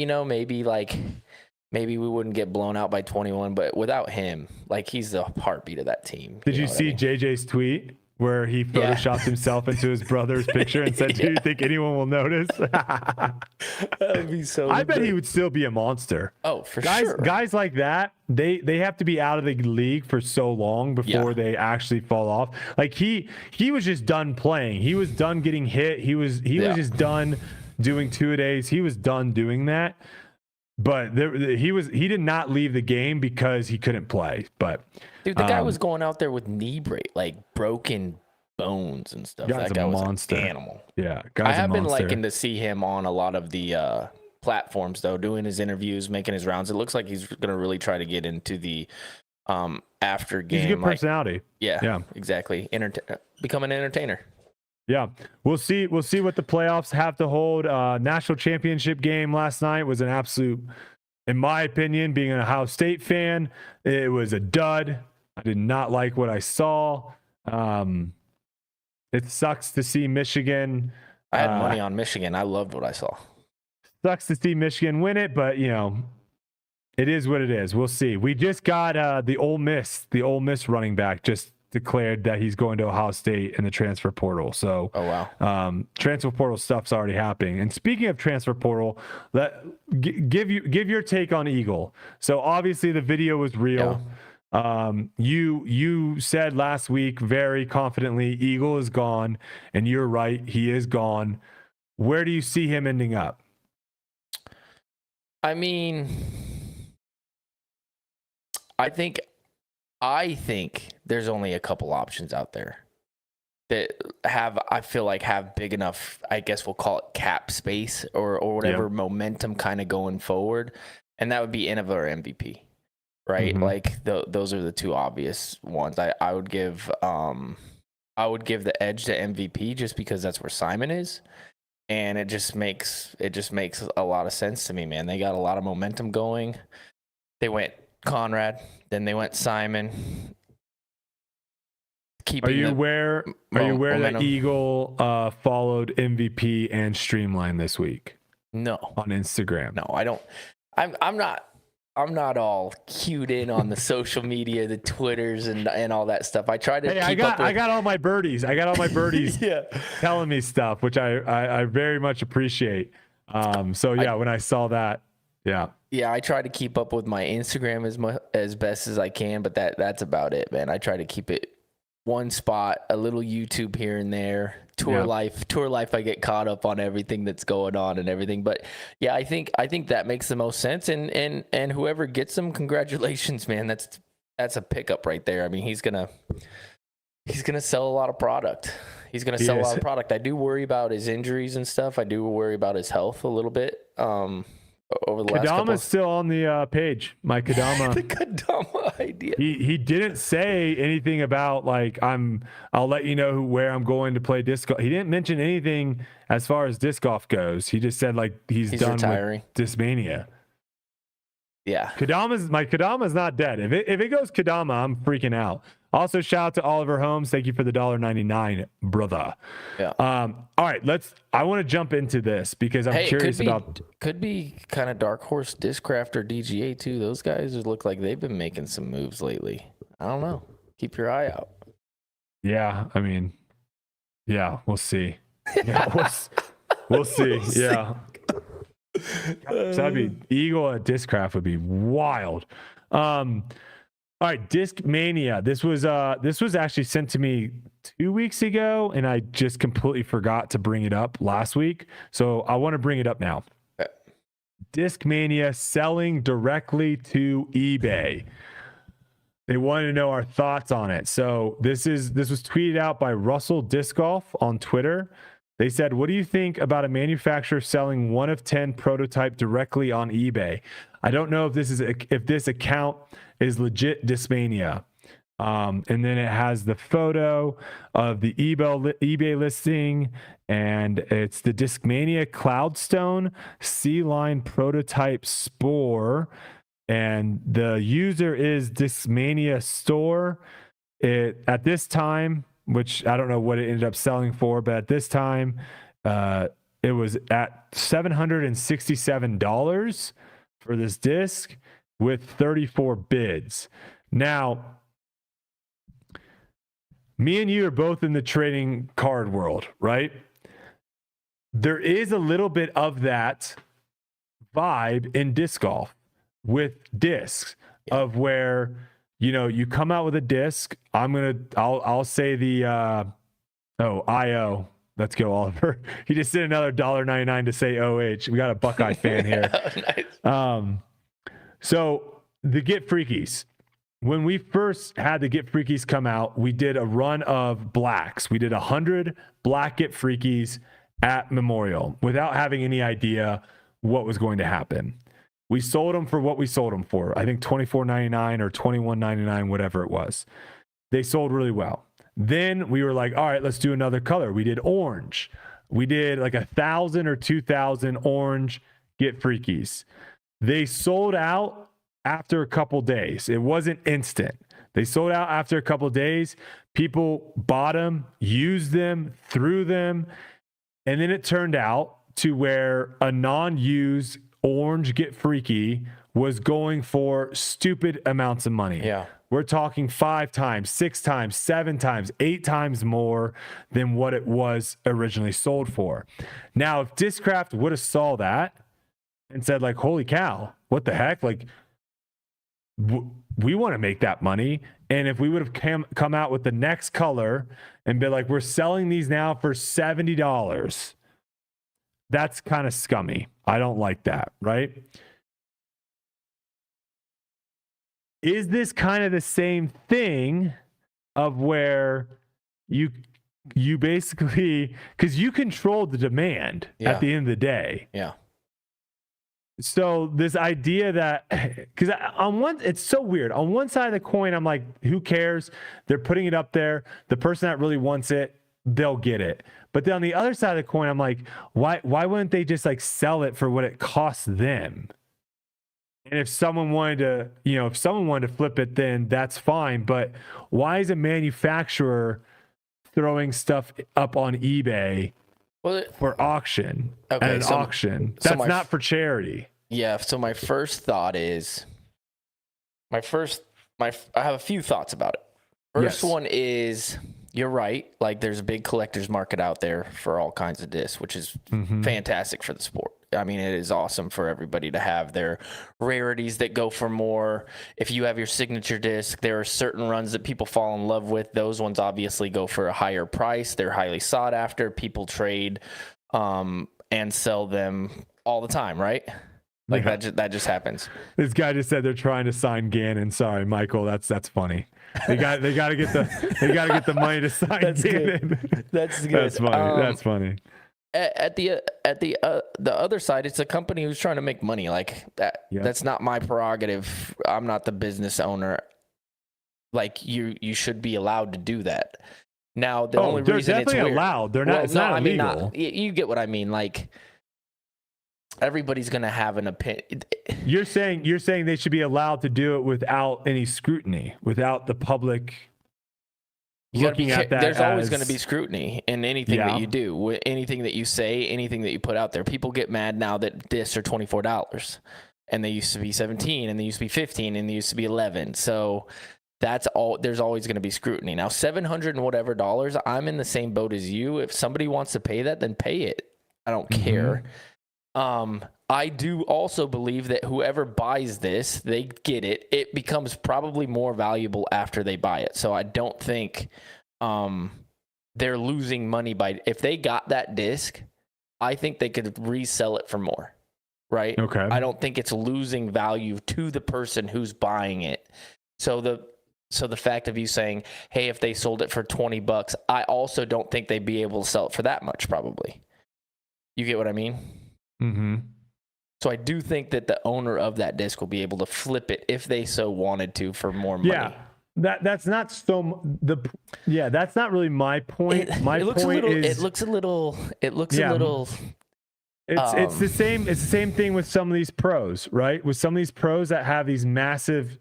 Maybe we wouldn't get blown out by 21. But without him, he's the heartbid of that team. Did you see JJ's tweet where he photoshopped himself into his brother's picture and said, "Do you think anyone will notice?" That would be so. I bet he would still be a monster. Oh, for sure. Guys like that, they have to be out of the league for so long before they actually fall off. Like he was just done playing. He was done getting hit. He was just done doing 2-a-days. He was done doing that. But he did not leave the game because he couldn't play. But dude, the guy was going out there with knee break, broken bones and stuff. That guy was an animal. Yeah, I have been liking to see him on a lot of the platforms though, doing his interviews, making his rounds. It looks like he's gonna really try to get into the after game. He's a good personality. Yeah, exactly. Become an entertainer. Yeah, we'll see what the playoffs have to hold. National championship game last night was an absolute, in my opinion, being an Ohio State fan, it was a dud. I did not like what I saw. It sucks to see Michigan. I had money on Michigan. I loved what I saw. Sucks to see Michigan win it, but it is what it is. We'll see. We just got the Ole Miss running back just declared that he's going to Ohio State in the transfer portal. So, transfer portal stuff's already happening. And speaking of transfer portal, give your take on Eagle. So obviously the video was real. Yeah. You said last week very confidently Eagle is gone, and you're right, he is gone. Where do you see him ending up? I mean, I think there's only a couple options out there that have big enough, I guess we'll call it cap space or whatever momentum kind of going forward. And that would be Innova or MVP, right? Mm-hmm. Those are the two obvious ones. I would give the edge to MVP just because that's where Simon is. And it just makes a lot of sense to me, man. They got a lot of momentum going. They went Conrad, then they went Simon. Are you aware that Eagle followed MVP and Streamline this week? No. On Instagram. No, I don't. I'm not. I'm not all cued in on the social media, the Twitters and all that stuff. I try to Hey, keep up with... I got all my birdies. I got all my birdies Yeah. telling me stuff, which I very much appreciate. So yeah, when I saw that, yeah. Yeah, I try to keep up with my Instagram as best as I can, but that's about it, man. I try to keep it one spot, a little YouTube here and there. Tour life. I get caught up on everything that's going on and everything. But yeah, I think that makes the most sense. And whoever gets them, congratulations, man. That's a pickup right there. I mean, he's gonna sell a lot of product. He's gonna sell a lot of product. I do worry about his injuries and stuff. I do worry about his health a little bit. Over the last couple. Kadama's still on the page. My Kadama. The Kadama idea. He didn't say anything about like I'll let you know where I'm going to play disc golf. He didn't mention anything as far as disc golf goes. He just said like he's done retiring with Discmania. Yeah. My Kadama's not dead. If it goes Kadama, I'm freaking out. Also, shout out to Oliver Holmes. Thank you for the $1.99, brother. Yeah. All right, I want to jump into this because I'm curious about. Could be kind of dark horse Discraft or DGA too. Those guys look like they've been making some moves lately. I don't know. Keep your eye out. Yeah, I mean, yeah, we'll see. Yeah, we'll see. Yeah. So that'd be Eagle at Discraft would be wild. All right, Discmania. This was actually sent to me 2 weeks ago, and I just completely forgot to bring it up last week. So I want to bring it up now. Okay. Discmania selling directly to eBay. They wanted to know our thoughts on it. So this was tweeted out by Russell Disc Golf on Twitter. They said, "What do you think about a manufacturer selling 1 of 10 prototype directly on eBay? I don't know if this account is legit Discmania." And then it has the photo of the eBay listing, and it's the Discmania Cloudstone C-Line prototype Spore, and the user is Discmania Store. At this time, which I don't know what it ended up selling for, but at this time, it was at $767 for this disc with 34 bids. Now, me and you are both in the trading card world, right? There is a little bit of that vibe in disc golf with discs of where, you come out with a disc. I'll say the IO. Let's go, Oliver. He just did another $1.99 to say OH. We got a Buckeye fan here. Nice. So the Get Freakies. When we first had the Get Freakies come out, we did a run of blacks. We did 100 black Get Freakies at Memorial without having any idea what was going to happen. We sold them for what we sold them for. I think $24.99 or $21.99, whatever it was. They sold really well. Then we were like, all right, let's do another color. We did orange. We did like 1,000 or 2,000 orange Get Freakies. They sold out after a couple days. It wasn't instant. They sold out after a couple days. People bought them, used them, threw them. And then it turned out to where a non-used orange Get Freaky was going for stupid amounts of money. Yeah. We're talking 5 times, 6 times, 7 times, 8 times more than what it was originally sold for. Now, if Discraft would have saw that and said like, holy cow, what the heck? Like, we want to make that money. And if we would have come out with the next color and be like, we're selling these now for $70, that's kind of scummy. I don't like that, right? Is this kind of the same thing of where you basically, because you control the demand at the end of the day. Yeah. So this idea that, because it's so weird. On one side of the coin, I'm like, who cares? They're putting it up there. The person that really wants it, they'll get it. But then on the other side of the coin, I'm like, why wouldn't they just like sell it for what it costs them? And if someone wanted to, flip it, then that's fine. But why is a manufacturer throwing stuff up on eBay for auction at an auction? That's not for charity. Yeah. So my first thought is I have a few thoughts about it. First Yes. one is, you're right. Like, there's a big collector's market out there for all kinds of discs, which is fantastic for the sport. I mean, it is awesome for everybody to have their rarities that go for more. If you have your signature disc, there are certain runs that people fall in love with. Those ones obviously go for a higher price. They're highly sought after. People trade and sell them all the time, right? Like that just happens. This guy just said they're trying to sign Gannon. Sorry, Michael. That's funny. They got to get the money to sign Gannon. That's good. That's funny. That's funny. At the other side, it's a company who's trying to make money. Like that. Yeah. That's not my prerogative. I'm not the business owner. Like you should be allowed to do that. Now the only they're reason it's definitely weird, allowed. They're not. well, It's no, not I mean, illegal. you get what I mean. Like everybody's gonna have an opinion. You're saying they should be allowed to do it without any scrutiny, without the public looking at that. There's always going to be scrutiny in anything Yeah. that you do, anything that you say, anything that you put out there. People get mad now that discs are $24, and they used to be 17, and they used to be 15, and they used to be 11. So that's all. There's always going to be scrutiny. Now, $700 and whatever dollars, I'm in the same boat as you. If somebody wants to pay that, then pay it. I don't care. I do also believe that whoever buys this, they get it. It becomes probably more valuable after they buy it. So I don't think they're losing money by, if they got that disc, I think they could resell it for more. Right? Okay. I don't think it's losing value to the person who's buying it. So the fact of you saying, hey, if they sold it for $20, I also don't think they'd be able to sell it for that much, probably. You get what I mean? Mm-hmm. So I do think that the owner of that disc will be able to flip it if they so wanted to for more money. Yeah. That's not that's not really my point. My point is it looks a little it's the same thing with some of these pros, right? With some of these pros that have these massive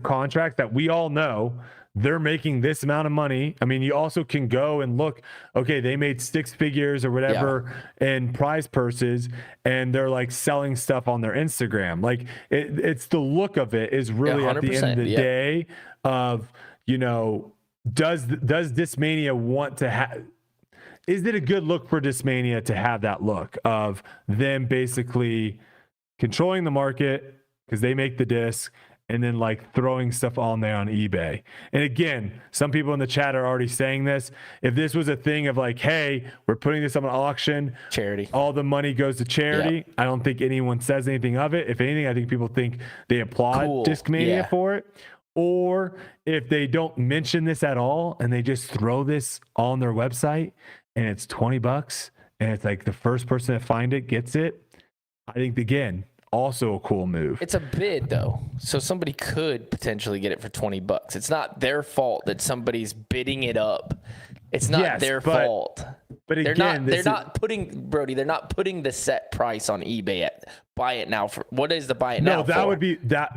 contracts that we all know they're making this amount of money. I mean, you also can go and look, okay, they made six figures or whatever in prize purses, and they're like selling stuff on their Instagram. Like it's the look of it is really at the end of the day of, does Discmania want to have, is it a good look for Discmania to have that look of them basically controlling the market because they make the disc and then like throwing stuff on there on eBay? And again, some people in the chat are already saying this. If this was a thing of like, hey, we're putting this on an auction, charity, all the money goes to charity. I don't think anyone says anything of it. If anything, I think people think they applaud Discmania for it. Or if they don't mention this at all and they just throw this on their website and it's $20 and it's like the first person to find it gets it, I think again, also a cool move. It's a bid though, so somebody could potentially get it for $20. It's not their fault that somebody's bidding it up. It's not their fault. But again, they're not putting the set price on eBay at buy it now for. What is the buy it now? No,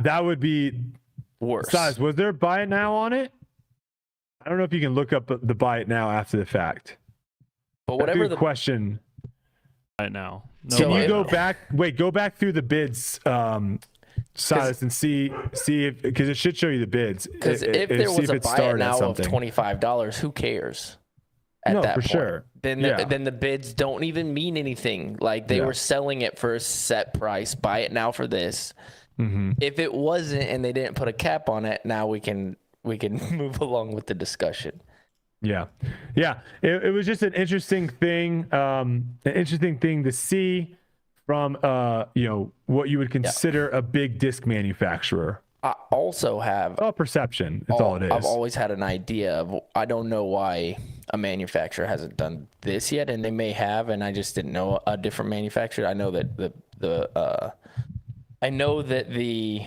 that would be worse. Size, was there buy it now on it? I don't know if you can look up the buy it now after the fact. But whatever the question right now. No, can you go back through the bids, Silas, and see if, because it should show you the bids. Because if there was a buy it now of $25, who cares? At that point, sure. Then the bids don't even mean anything. Like they were selling it for a set price. Buy it now for this. Mm-hmm. If it wasn't and they didn't put a cap on it, now we can move along with the discussion. Yeah. It was just an interesting thing to see from what you would consider a big disc manufacturer. I also have perception. That's all it is. I've always had an idea of, I don't know why a manufacturer hasn't done this yet, and they may have, and I just didn't know a different manufacturer. I know that the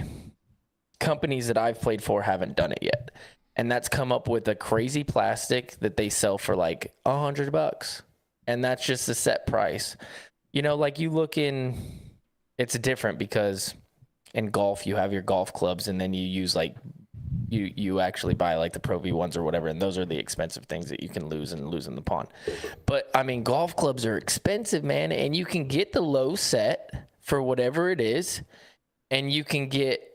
companies that I've played for haven't done it yet. And that's come up with a crazy plastic that they sell for like $100. And that's just the set price. Like you look in, it's different because in golf, you have your golf clubs and then you use like, you actually buy like the Pro V1s or whatever. And those are the expensive things that you can lose in the pond. But I mean, golf clubs are expensive, man. And you can get the low set for whatever it is. And you can get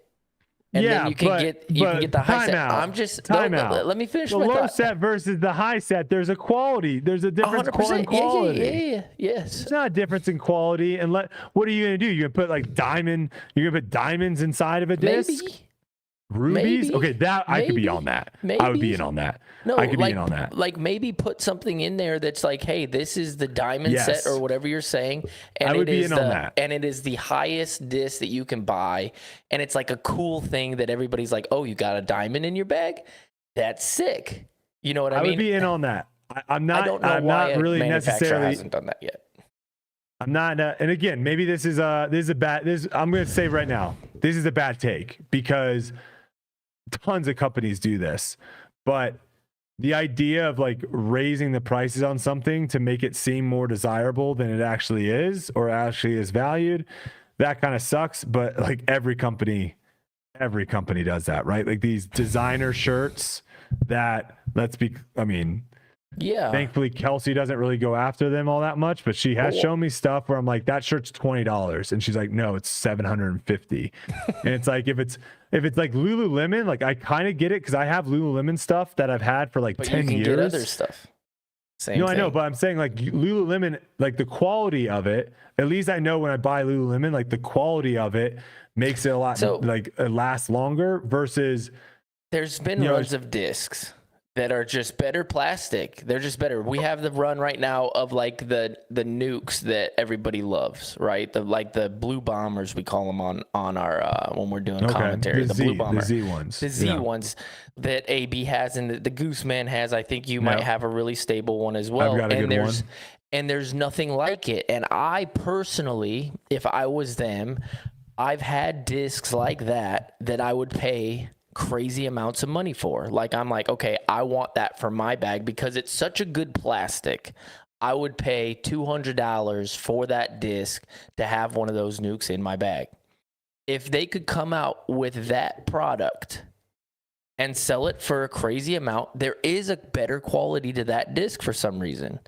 And then you can get the high set. I'm just let me finish the my low thought. set versus the high set. There's a quality. There's a difference in quality. Yes. It's not a difference in quality. And what are you gonna do? You're gonna put like diamond. You're gonna put diamonds inside of a disc. Rubies? Maybe. Okay, I could be on that. I would be in on that. No, I could be in on that. Like maybe put something in there that's like, hey, this is the diamond set or whatever you're saying. And I would be in on that. And it is the highest disc that you can buy. And it's like a cool thing that everybody's like, oh, you got a diamond in your bag? That's sick. You know what I mean? I would be in on that. I'm not. I don't know I'm why not really necessarily. Hasn't done that yet. I'm not. And again, maybe this is a bad. I'm going to say right now, this is a bad take because tons of companies do this, but the idea of like raising the prices on something to make it seem more desirable than it actually is or actually is valued, that kind of sucks. But like every company does that, right? Like these designer shirts that thankfully Kelsey doesn't really go after them all that much, but she has shown me stuff where I'm like, that shirt's $20, and she's like, no, it's $750. And it's like if it's like Lululemon, like I kind of get it because I have Lululemon stuff that I've had for like 10 years. Get other stuff. Same thing. I know, but I'm saying like Lululemon, like the quality of it. At least I know when I buy Lululemon, like the quality of it makes it a lot like it lasts longer. Versus, there's been runs of discs that are just better plastic. They're just better. We have the run right now of like the nukes that everybody loves, right? The blue bombers, we call them on our when we're doing commentary. The blue bomber, the Z ones, the Z ones that AB has and the Gooseman has. I think you might have a really stable one as well. I've got a good one. And there's nothing like it. And I personally, if I was them, I've had discs like that I would pay crazy amounts of money for. Like I'm like, okay, I want that for my bag because it's such a good plastic. I would pay $200 for that disc to have one of those nukes in my bag. If they could come out with that product and sell it for a crazy amount, there is a better quality to that disc for some reason,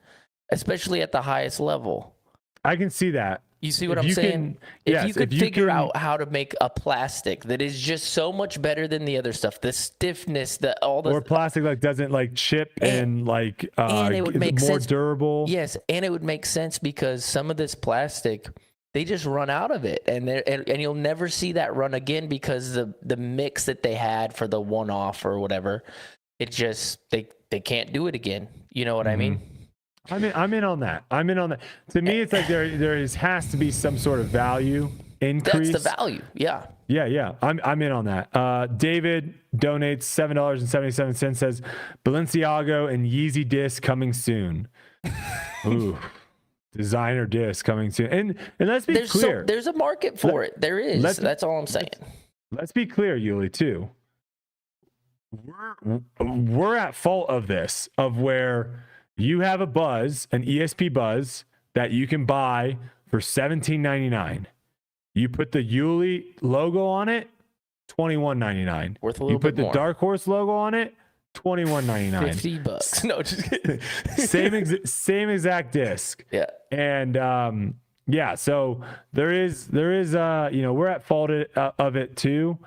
especially at the highest level. I can see that. You see what I'm saying? If you could figure out how to make a plastic that is just so much better than the other stuff, the stiffness, or plastic like doesn't like chip and it would make more durable. Yes, and it would make sense because some of this plastic, they just run out of it, and you'll never see that run again because the mix that they had for the one-off or whatever, it just they can't do it again. You know what I mean? I'm in on that. To me, it's like there has to be some sort of value increase. That's the value. Yeah. Yeah. I'm in on that. David donates $7.77. Says Balenciaga and Yeezy disc coming soon. Ooh, designer disc coming soon. And let's be clear. There's a market for it. There is. That's all I'm saying. Let's be clear, Yuli, too. We're at fault of this, of where you have a buzz, an ESP buzz that you can buy for $17.99. You put the Yuli logo on it, $21.99. Worth a little You put bit more. the Dark Horse logo on it, $21.99. $50. No, just kidding. same exact disc. Yeah. And so there is we're at fault of it too.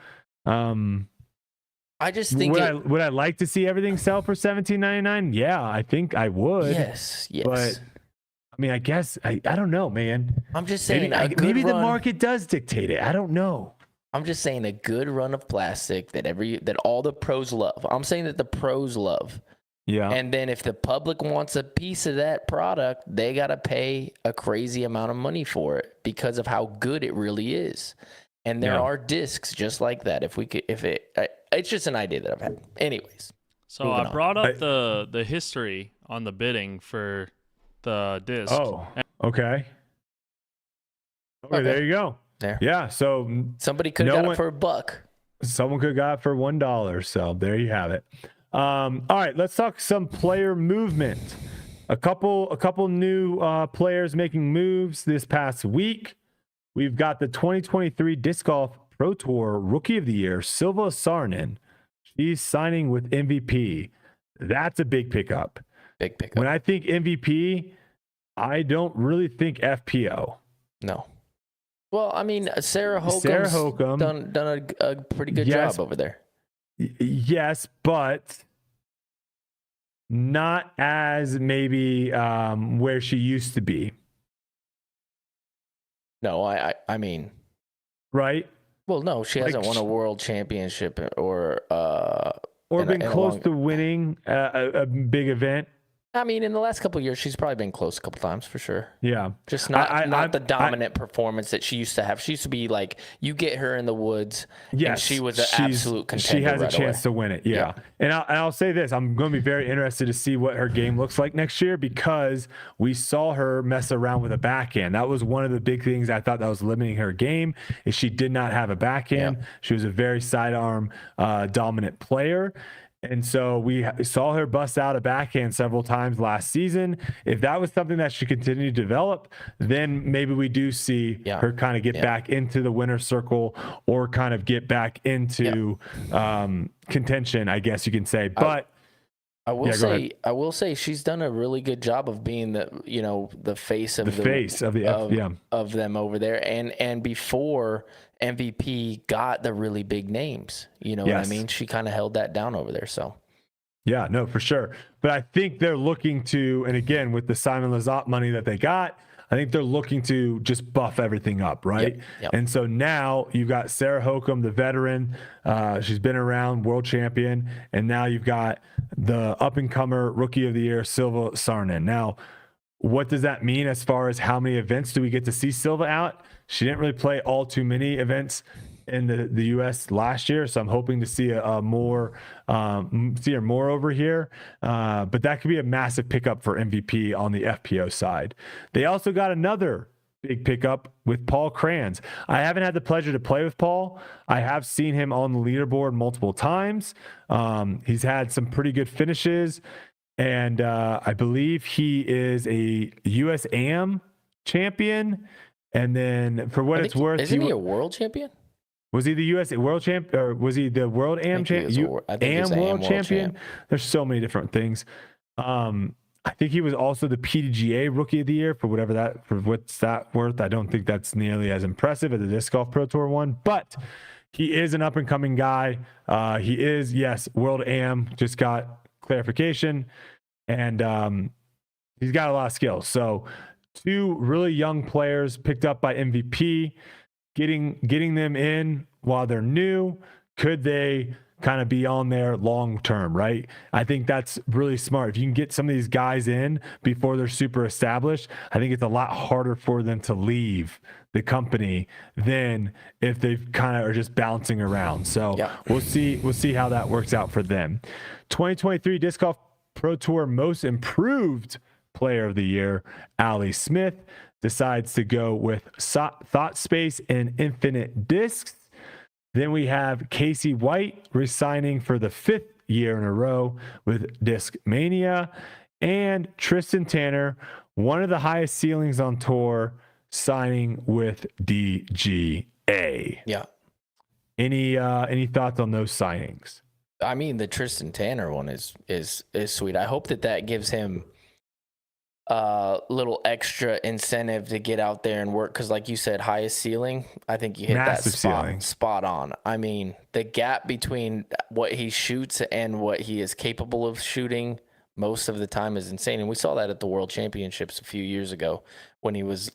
I just think would I like to see everything sell for $17.99? Yeah, I think I would. Yes. But I mean, I guess I don't know, man. I'm just saying maybe the market does dictate it. I don't know. I'm just saying a good run of plastic that all the pros love. I'm saying that the pros love. Yeah. And then if the public wants a piece of that product, they got to pay a crazy amount of money for it because of how good it really is. And there are discs just like that. It's just an idea that I've had. Anyways. So I brought up the history on the bidding for the disc. Oh, okay. Okay, there you go. There. Yeah, so somebody could have got it for $1. Someone could have got it for $1. So there you have it. All right, let's talk some player movement. A couple new players making moves this past week. We've got the 2023 Disc Golf Pro Tour Rookie of the Year, Silva Sarnen. She's signing with MVP. That's a big pickup. Big pickup. When I think MVP, I don't really think FPO. No. Well, I mean, Sarah Sarah Holcomb's Holcomb, done a pretty good yes, job over there. Yes, but not as maybe where she used to be. No, I mean, right? well, no, she hasn't won a world championship or been close to winning a big event. I mean, in the last couple of years, she's probably been close a couple times for sure. Yeah, just not the dominant performance that she used to have. She used to be like, you get her in the woods, and she was an absolute contender. She has a chance to win it. Yeah. And I'll say this: I'm going to be very interested to see what her game looks like next year, because we saw her mess around with a backhand. That was one of the big things I thought that was limiting her game. Is she did not have a backhand. Yeah. She was a very sidearm dominant player. And so we saw her bust out a backhand several times last season. If that was something that she continued to develop, then maybe we do see her kind of get back into the winner's circle, or kind of get back into contention, I guess you can say. But I will say she's done a really good job of being the face of of them over there. And before MVP got the really big names, what I mean? She kind of held that down over there. So yeah, no, for sure. But I think they're looking to, and again, with the Simon Lizotte money that they got, I think they're looking to just buff everything up, right? Yep. And so now you've got Sarah Holcomb, the veteran. She's been around, world champion. And now you've got the up-and-comer rookie of the year, Silva Sarnen. Now, what does that mean as far as how many events do we get to see Silva out? She didn't really play all too many events in the U.S. last year, so I'm hoping to see see her more over here. But that could be a massive pickup for MVP on the FPO side. They also got another big pickup with Paul Kranz. I haven't had the pleasure to play with Paul. I have seen him on the leaderboard multiple times. He's had some pretty good finishes, and I believe he is a US AM champion. And then for what it's worth, isn't he a world champion? Was he the US world champ, or was he the world AM champion? AM world champion. There's so many different things. I think he was also the PDGA rookie of the year for what's that worth. I don't think that's nearly as impressive as the Disc Golf Pro Tour one, but he is an up and coming guy. He is, yes, world AM, just got clarification, and he's got a lot of skills. So 2 really young players picked up by MVP, getting them in while they're new. Could they kind of be on there long term, right? I think that's really smart. If you can get some of these guys in before they're super established, I think it's a lot harder for them to leave the company than if they kind of are just bouncing around. So we'll see how that works out for them. 2023 Disc Golf Pro Tour Most Improved Player of the Year, Allie Smith, decides to go with Thought Space and Infinite Discs. Then we have Casey White resigning for the 5th year in a row with Discmania, and Tristan Tanner, one of the highest ceilings on tour, signing with DGA. Yeah. Any thoughts on those signings? I mean, the Tristan Tanner one is sweet. I hope that gives him little extra incentive to get out there and work, because like you said, highest ceiling, I think you hit massive that spot on. I mean, the gap between what he shoots and what he is capable of shooting most of the time is insane, and we saw that at the World Championships a few years ago when he was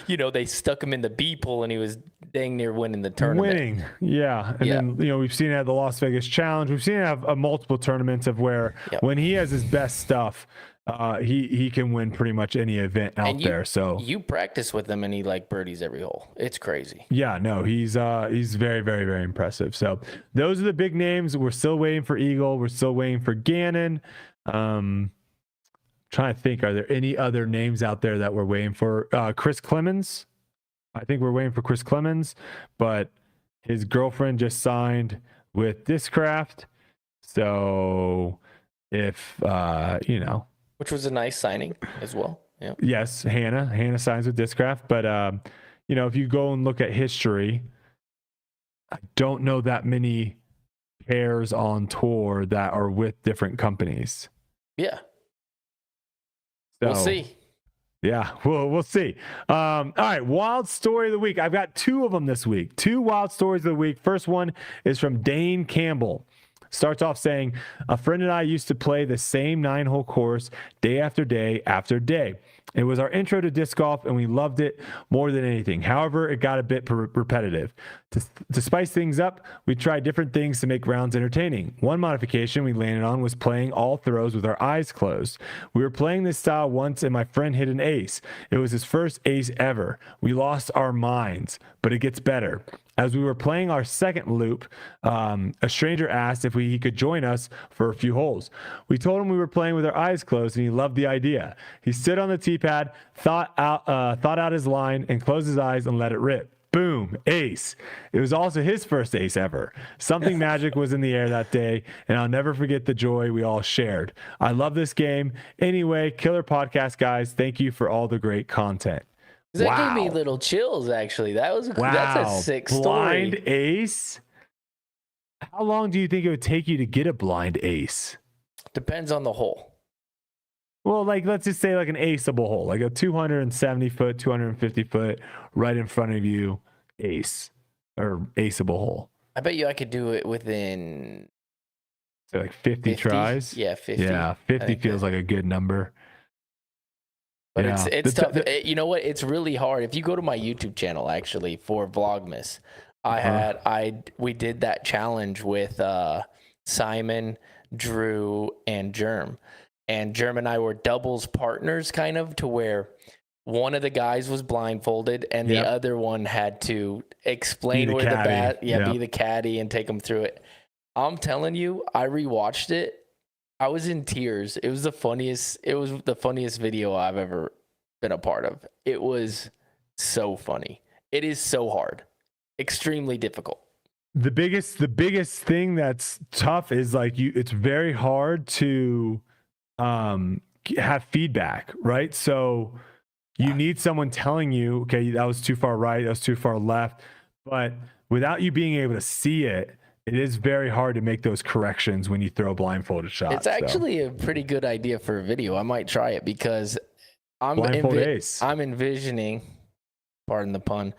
they stuck him in the B pool and he was dang near winning the tournament. Then we've seen it at the Las Vegas Challenge. We've seen it have multiple tournaments of where when he has his best stuff, he can win pretty much any event out there. So you practice with him and he birdies every hole. It's crazy. Yeah, no, he's very, very, very impressive. So those are the big names. We're still waiting for Eagle. We're still waiting for Gannon. Trying to think, are there any other names out there that we're waiting for? Chris Clemens. I think we're waiting for Chris Clemens, but his girlfriend just signed with Discraft. So if which was a nice signing as well. Yeah. Yes, Hannah signs with Discraft, but if you go and look at history, I don't know that many pairs on tour that are with different companies. Yeah. So, we'll see. Yeah, we'll see. All right, wild story of the week. I've got 2 of them this week. 2 wild stories of the week. First one is from Dane Campbell. Starts off saying, a friend and I used to play the same 9-hole course day after day after day. It was our intro to disc golf, and we loved it more than anything. However, it got a bit repetitive. To spice things up, we tried different things to make rounds entertaining. One modification we landed on was playing all throws with our eyes closed. We were playing this style once, and my friend hit an ace. It was his first ace ever. We lost our minds, but it gets better. As we were playing our second loop, a stranger asked if he could join us for a few holes. We told him we were playing with our eyes closed, and he loved the idea. He stood on the tee pad, thought out his line, and closed his eyes and let it rip. Boom, ace. It was also his first ace ever. Something magic was in the air that day, and I'll never forget the joy we all shared. I love this game. Anyway, killer podcast, guys. Thank you for all the great content. That gave me little chills, actually. That's a sick story. Blind ace? How long do you think it would take you to get a blind ace? Depends on the hole. Well, like, let's just say like an aceable hole, like a 270 foot, 250 foot, right in front of you, ace or aceable hole. I bet you I could do it within So like 50 tries? Yeah, 50. Yeah, 50 feels like a good number. But it's tough. You know what? It's really hard. If you go to my YouTube channel, actually, for Vlogmas, we did that challenge with Simon, Drew, and Germ. And Germ and I were doubles partners, kind of, to where one of the guys was blindfolded and the other one had to explain where be the caddy and take them through it. I'm telling you, I rewatched it. I was in tears. It was the funniest video I've ever been a part of. It was so funny. It is so hard. Extremely difficult. The biggest thing that's tough is like it's very hard to have feedback, right? So you need someone telling you, okay, that was too far right, that was too far left. But without you being able to see it, it is very hard to make those corrections when you throw blindfolded shots. It's actually a pretty good idea for a video. I might try it because I'm envisioning, pardon the pun,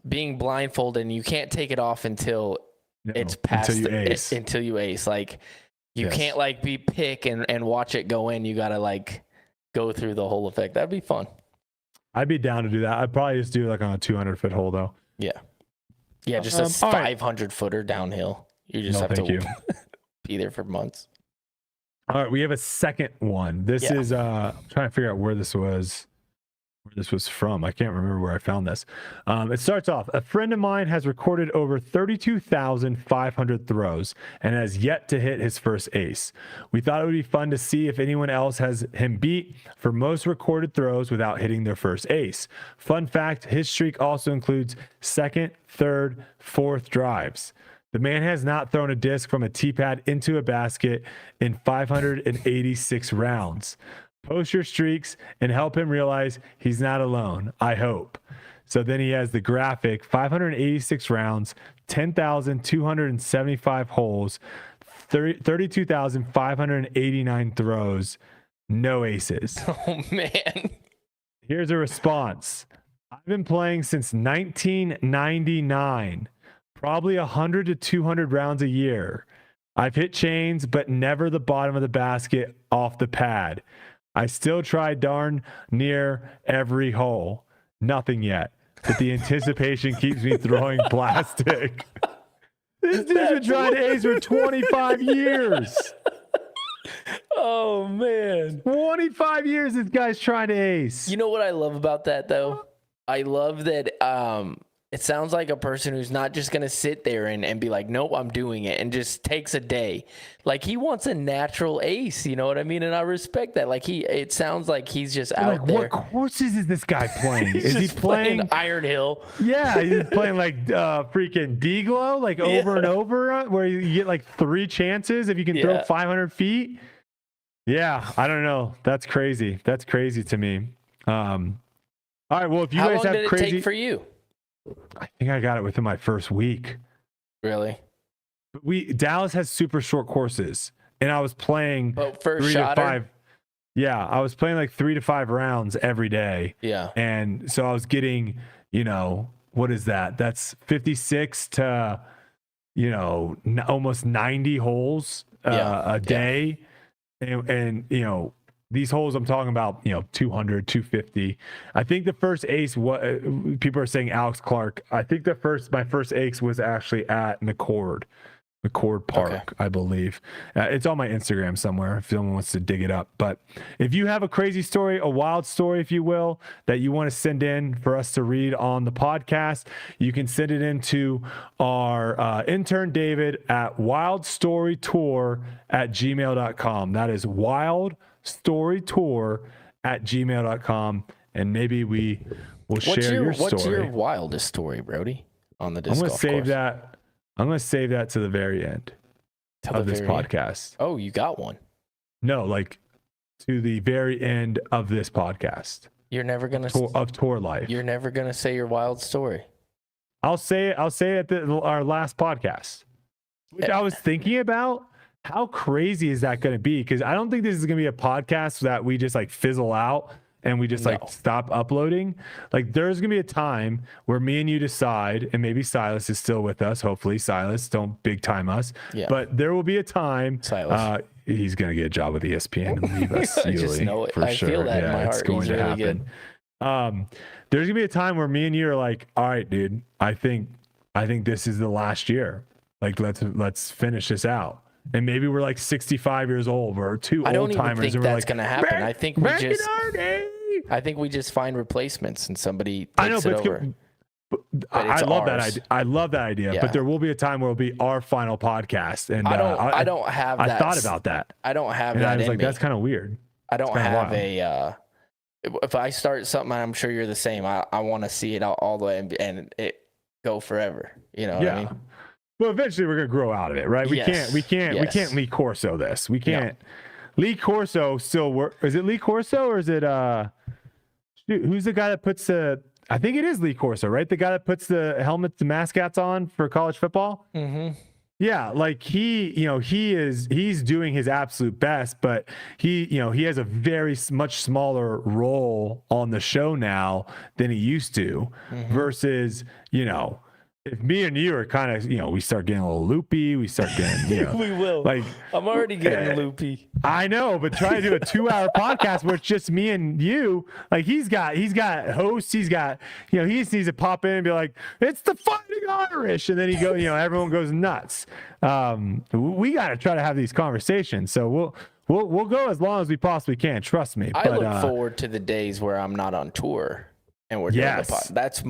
being blindfolded and you can't take it off until it's past until you ace. Like you can't like be pick and watch it go in. You gotta like go through the whole effect. That'd be fun. I'd be down to do that. I'd probably just do it like on a 200-foot hole though. Yeah, just a 500-footer downhill. You just have to be there for months. All right, we have a second one. This is I'm trying to figure out where this was from. I can't remember where I found this. It starts off, a friend of mine has recorded over 32,500 throws and has yet to hit his first ace. We thought it would be fun to see if anyone else has him beat for most recorded throws without hitting their first ace. Fun fact, his streak also includes second, third, fourth drives. The man has not thrown a disc from a tee pad into a basket in 586 rounds. Post your streaks and help him realize he's not alone, I hope. So then he has the graphic, 586 rounds, 10,275 holes, 32,589 throws, no aces. Oh, man. Here's a response. I've been playing since 1999, probably 100 to 200 rounds a year. I've hit chains, but never the bottom of the basket off the pad. I still try darn near every hole. Nothing yet, but the anticipation keeps me throwing plastic. This dude's been trying to ace for 25 years. Oh, man. 25 years this guy's trying to ace. You know what I love about that, though? I love that it sounds like a person who's not just going to sit there and be like, nope, I'm doing it, and just takes a day. Like, he wants a natural ace, you know what I mean? And I respect that. Like, it sounds like he's just out there. What courses is this guy playing? Is he playing Iron Hill? Yeah, he's playing like freaking D-Glow, like over and over, where you get like 3 chances if you can throw 500 feet. Yeah, I don't know. That's crazy. That's crazy to me. All right, well, if you guys have crazy... How long did it take for you? I think I got it within my first week. Really? Dallas has super short courses, and I was playing 3 to 5. Yeah, I was playing like 3 to 5 rounds every day. Yeah. And so I was getting, what is that? That's 56 to, almost 90 holes a day. And these holes I'm talking about, 200, 250. I think the first ace, what people are saying, Alex Clark. I think my first ace was actually at McCord Park, I believe. It's on my Instagram somewhere if someone wants to dig it up. But if you have a crazy story, a wild story, if you will, that you want to send in for us to read on the podcast, you can send it into our intern David at wildstorytour@gmail.com. That is wildstorytour@gmail.com. And maybe we will share your story. What's your wildest story, Brodie, on the disc I'm going to golf save course? that. I'm going to save that to the very end of this podcast. Oh, you got one. No, like to the very end of this podcast. You're never going to of tour life. You're never going to say your wild story. I'll say it at our last podcast, which I was thinking about. How crazy is that going to be? Because I don't think this is going to be a podcast that we just like fizzle out and we just stop uploading. Like there's going to be a time where me and you decide, and maybe Silas is still with us. Hopefully Silas, don't big time us. Yeah. But there will be a time. Silas. He's going to get a job with ESPN and leave us. I just know it. I feel that in my heart. It's going to happen. There's going to be a time where me and you are like, all right, dude, I think this is the last year. Like let's finish this out. And maybe we're like 65 years old. We're two old timers. I don't even think that's going to happen. I think we just find replacements and somebody takes it over. I love that idea. Yeah. But there will be a time where it'll be our final podcast. And I don't have that. I thought about that. I don't have and that. I was like, that's kind of weird. I don't have if I start something, I'm sure you're the same. I want to see it all the way and it go forever. You know what I mean? Well, eventually we're gonna grow out of it, right? We can't Lee Corso this. We can't. No. Lee Corso still work. Is it Lee Corso or is it who's the guy that puts the? I think it is Lee Corso, right? The guy that puts the helmets, the mascots on for college football. Mm-hmm. Yeah, like he's doing his absolute best, but he has a very much smaller role on the show now than he used to, versus if me and you are kind of, we start getting a little loopy, we start getting, we will. Like, I'm already getting loopy. I know, but try to do a 2-hour podcast where it's just me and you. Like he's got hosts, he just needs to pop in and be like, it's the Fighting Irish, and then he go, everyone goes nuts. We got to try to have these conversations. So we'll go as long as we possibly can. Trust me. I look forward to the days where I'm not on tour and we're doing the pod. That's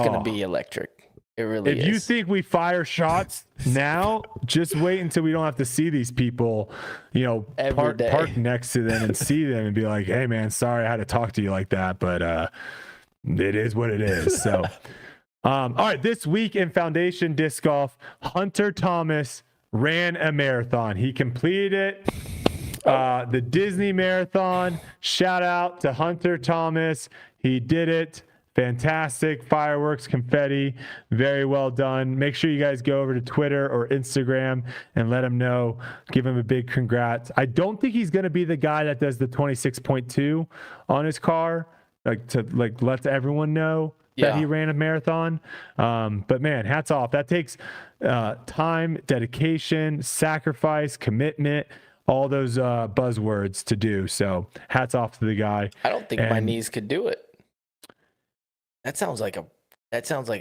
going to be electric. It really is. If you think we fire shots now, just wait until we don't have to see these people, park next to them and see them and be like, hey man, sorry I had to talk to you like that, but it is what it is. So all right, this week in Foundation Disc Golf, Hunter Thomas ran a marathon. He completed it. The Disney Marathon. Shout out to Hunter Thomas. He did it. Fantastic. Fireworks, confetti. Very well done. Make sure you guys go over to Twitter or Instagram and let him know. Give him a big congrats. I don't think he's going to be the guy that does the 26.2 on his car, to let everyone know that he ran a marathon. But man, hats off. That takes time, dedication, sacrifice, commitment, all those buzzwords to do. So hats off to the guy. I don't think my knees could do it. That sounds like a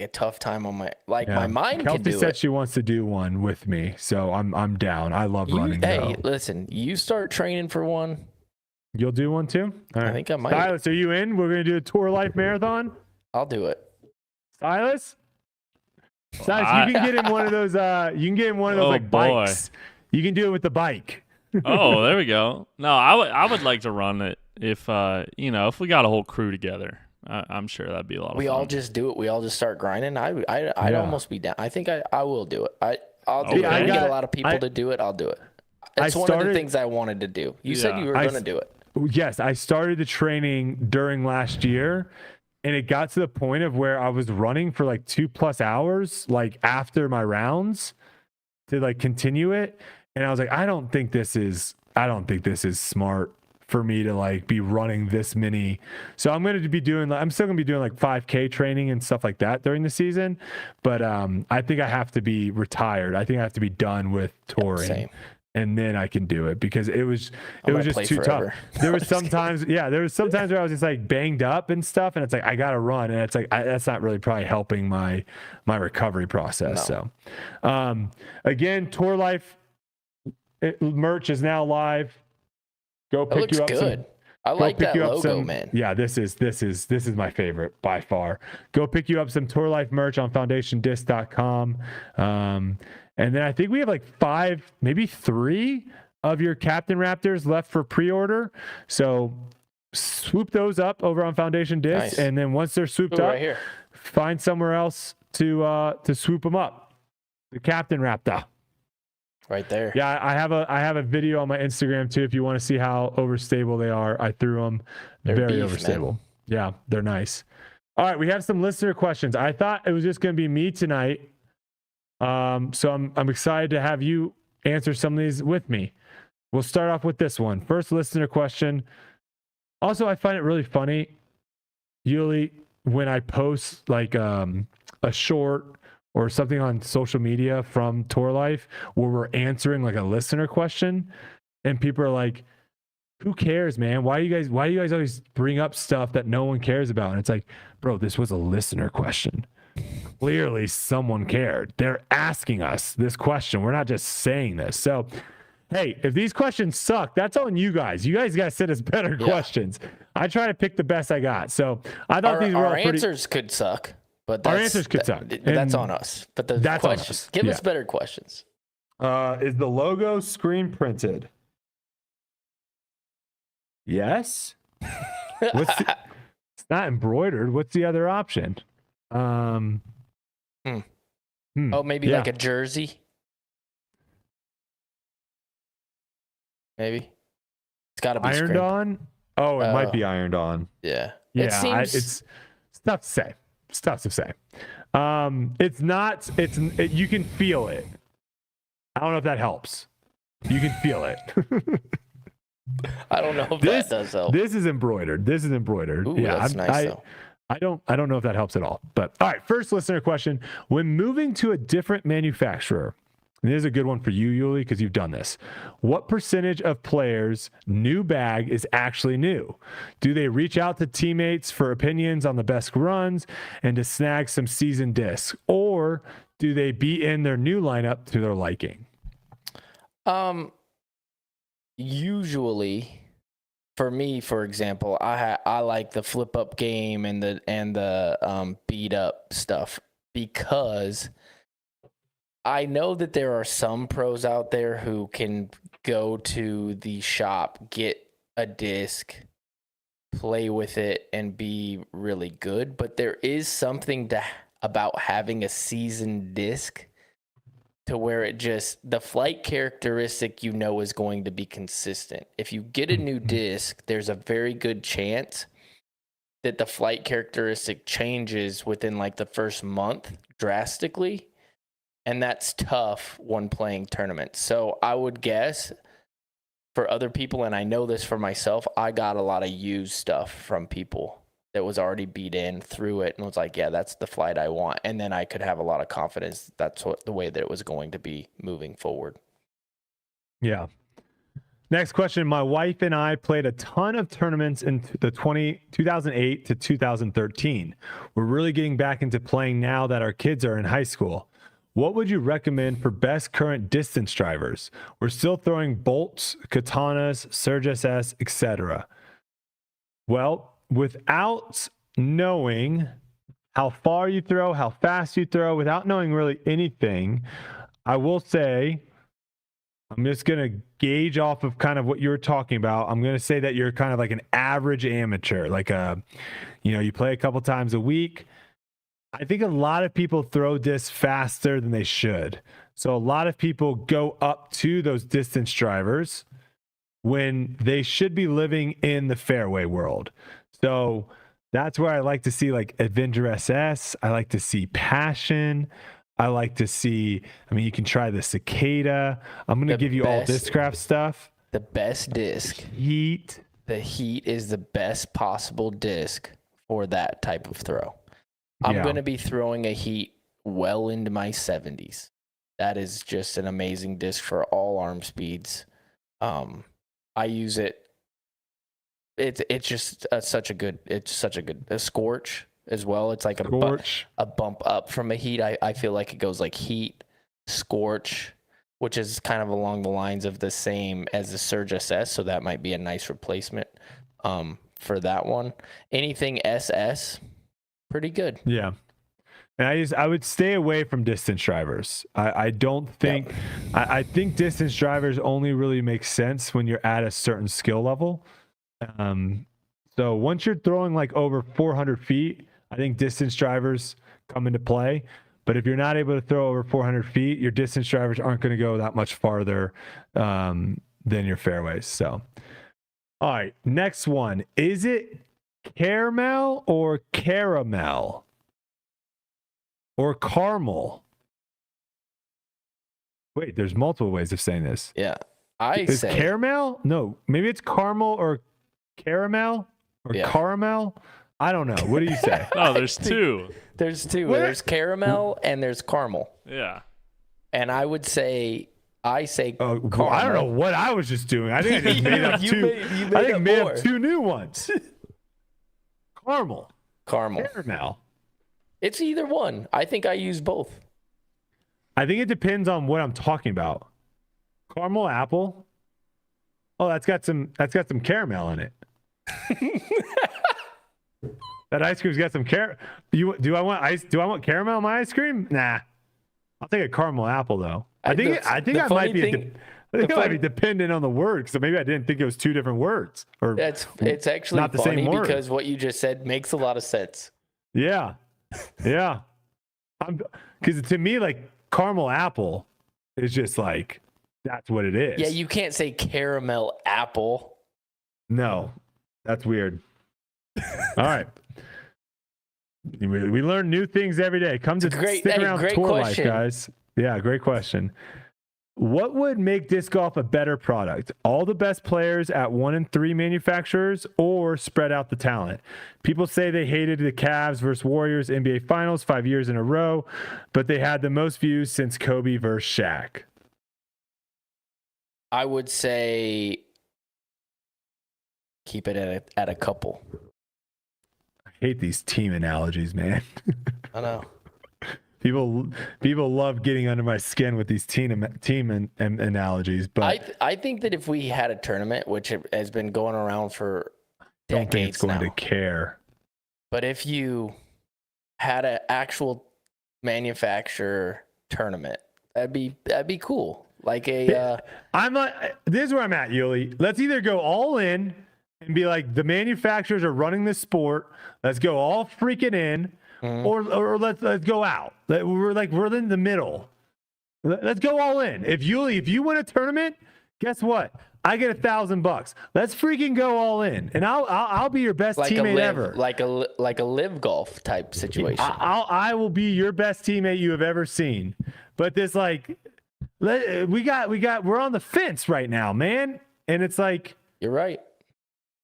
tough time on my my mind. Kelsey said she wants to do one with me, so I'm down. I love running. Hey, listen, you start training for one. You'll do one too? All right. I think I might. Silas, are you in? We're gonna do a Tour Life Marathon. I'll do it. Silas, you can get him one of those. You can get him one of those bikes. You can do it with the bike. Oh, there we go. No, I would like to run it if if we got a whole crew together. I'm sure that'd be a lot of fun. We all just do it. We all just start grinding. I'd almost be down. I think I will do it. I'll do it. I get a lot of people to do it. I'll do it. It's one of the things I wanted to do. You said you were going to do it. Yes, I started the training during last year, and it got to the point of where I was running for like 2+ hours, like after my rounds, to like continue it. And I was like, I don't think this is smart for me to like be running this many. So I'm still going to be doing like 5K training and stuff like that during the season. But I think I have to be retired. I think I have to be done with touring. Same. And then I can do it, because it was just too forever. tough. There was sometimes where I was just like banged up and stuff, and it's like I gotta run, and it's like that's not really probably helping my recovery process. No. So again, Tour Life merch is now live. Go pick looks you up good. I like that logo, man. Yeah, this is my favorite by far. Go pick you up some Tour Life merch on foundationdisc.com. And then I think we have like 5, maybe 3 of your Captain Raptors left for pre-order. So swoop those up over on Foundation Disc. Nice. And then once they're swooped up, Right here. find somewhere else to swoop them up. The Captain Raptor. Right there. Yeah, I have a video on my Instagram too if you want to see how overstable they are. I threw them. They're very beef, overstable. man. Yeah, they're nice. All right, we have some listener questions. I thought it was just going to be me tonight. So I'm excited to have you answer some of these with me. We'll start off with this one. First listener question. Also, I find it really funny, Yuli, when I post like a short or something on social media from Tour Life where we're answering like a listener question, and people are like, who cares, man? Why do you guys always bring up stuff that no one cares about? And it's like, bro, this was a listener question. Clearly someone cared. They're asking us this question. We're not just saying this. So, hey, if these questions suck, that's on you guys. You guys got to send us better questions. I try to pick the best I got. So I thought these were all pretty... answers could suck, but our answers could suck. That's on us. But that's on us. Give us better questions. Is the logo screen printed? Yes. It's not embroidered. What's the other option? Oh, maybe like a jersey. Maybe it's got to be ironed on. Oh, it might be ironed on. Yeah. Yeah. It's tough to say. It's tough to say. It's not. You can feel it. I don't know if that helps. You can feel it. I don't know if that does help. This is embroidered. Ooh, yeah, that's nice though. I don't know if that helps at all. But all right, first listener question. When moving to a different manufacturer, and this is a good one for you, Yuli, because you've done this. What percentage of players' new bag is actually new? Do they reach out to teammates for opinions on the best runs and to snag some seasoned discs? Or do they beat in their new lineup to their liking? Usually, for me, for example, I like the flip up game and the beat up stuff, because I know that there are some pros out there who can go to the shop, get a disc, play with it, and be really good. But there is something about having a seasoned disc to where it just, the flight characteristic is going to be consistent. If you get a new disc, there's a very good chance that the flight characteristic changes within like the first month drastically. And that's tough when playing tournaments. So I would guess for other people, and I know this for myself, I got a lot of used stuff from people that was already beat in, through it, and was like, yeah, that's the flight I want. And then I could have a lot of confidence that's the way that it was going to be moving forward. Yeah. Next question. My wife and I played a ton of tournaments in the 2008 to 2013. We're really getting back into playing now that our kids are in high school. What would you recommend for best current distance drivers? We're still throwing bolts, katanas, Surge SS, etc. Well, without knowing how far you throw, how fast you throw, without knowing really anything, I will say, I'm just going to gauge off of kind of what you were talking about. I'm going to say that you're kind of like an average amateur, like you play a couple times a week. I think a lot of people throw discs faster than they should. So a lot of people go up to those distance drivers when they should be living in the fairway world. So that's where I like to see like Avenger SS. I like to see Passion. I like to see, you can try the Cicada. I'm going to give you all Discraft stuff. The best disc. Heat. the heat is the best possible disc for that type of throw. I'm going to be throwing a heat well into my 70s. That is just an amazing disc for all arm speeds. I use it. It's just such a good scorch as well. It's like a bump up from a heat. I feel like it goes like heat, scorch, which is kind of along the lines of the same as the Surge SS. So that might be a nice replacement for that one. Anything SS, pretty good. Yeah. And I would stay away from distance drivers. I don't think, I think distance drivers only really make sense when you're at a certain skill level. So once you're throwing like over 400 feet, I think distance drivers come into play. But if you're not able to throw over 400 feet, your distance drivers aren't going to go that much farther than your fairways. So, all right, next one. Is it caramel or caramel? Or caramel? Wait, there's multiple ways of saying this. Yeah. Is say caramel? No, maybe it's caramel or caramel or caramel. I don't know. What do you say? Oh, there's two. There's two. There's caramel and there's caramel. Yeah. And I would say, caramel. Well, I don't know what I was just doing. I think I just made up two. I think made up two new ones. Caramel. Caramel. It's either one. I think I use both. I think it depends on what I'm talking about. Caramel apple. Oh, that's got some caramel in it. That ice cream's got some caramel. Do I want caramel in my ice cream? Nah. I'll take a caramel apple though. I think I might be dependent on the word, so maybe I didn't think it was two different words. Or it's actually not the funny same word. Because what you just said makes a lot of sense. Yeah. Yeah. Because to me, like caramel apple is just like, that's what it is. Yeah, you can't say caramel apple. No, that's weird. All right. We learn new things every day. Come to stick around Tour Life, guys. Yeah, great question. What would make disc golf a better product? All the best players at 1 and 3 manufacturers, or spread out the talent? People say they hated the Cavs versus Warriors NBA Finals 5 years in a row, but they had the most views since Kobe versus Shaq. I would say keep it at a couple. I hate these team analogies, man. I know. People love getting under my skin with these team analogies, but I think that if we had a tournament, which has been going around for decades now, I don't think it's going to care. But if you had an actual manufacturer tournament, that'd be cool. Like a this is where I'm at, Yuli. Let's either go all in and be like, the manufacturers are running this sport. Let's go all freaking in. Mm-hmm. Or let's go out. We're in the middle. Let's go all in. If you win a tournament, guess what? I get $1,000. Let's freaking go all in, and I'll be your best teammate ever. Like a live golf type situation. I will be your best teammate you have ever seen. But this we're on the fence right now, man, and it's like you're right.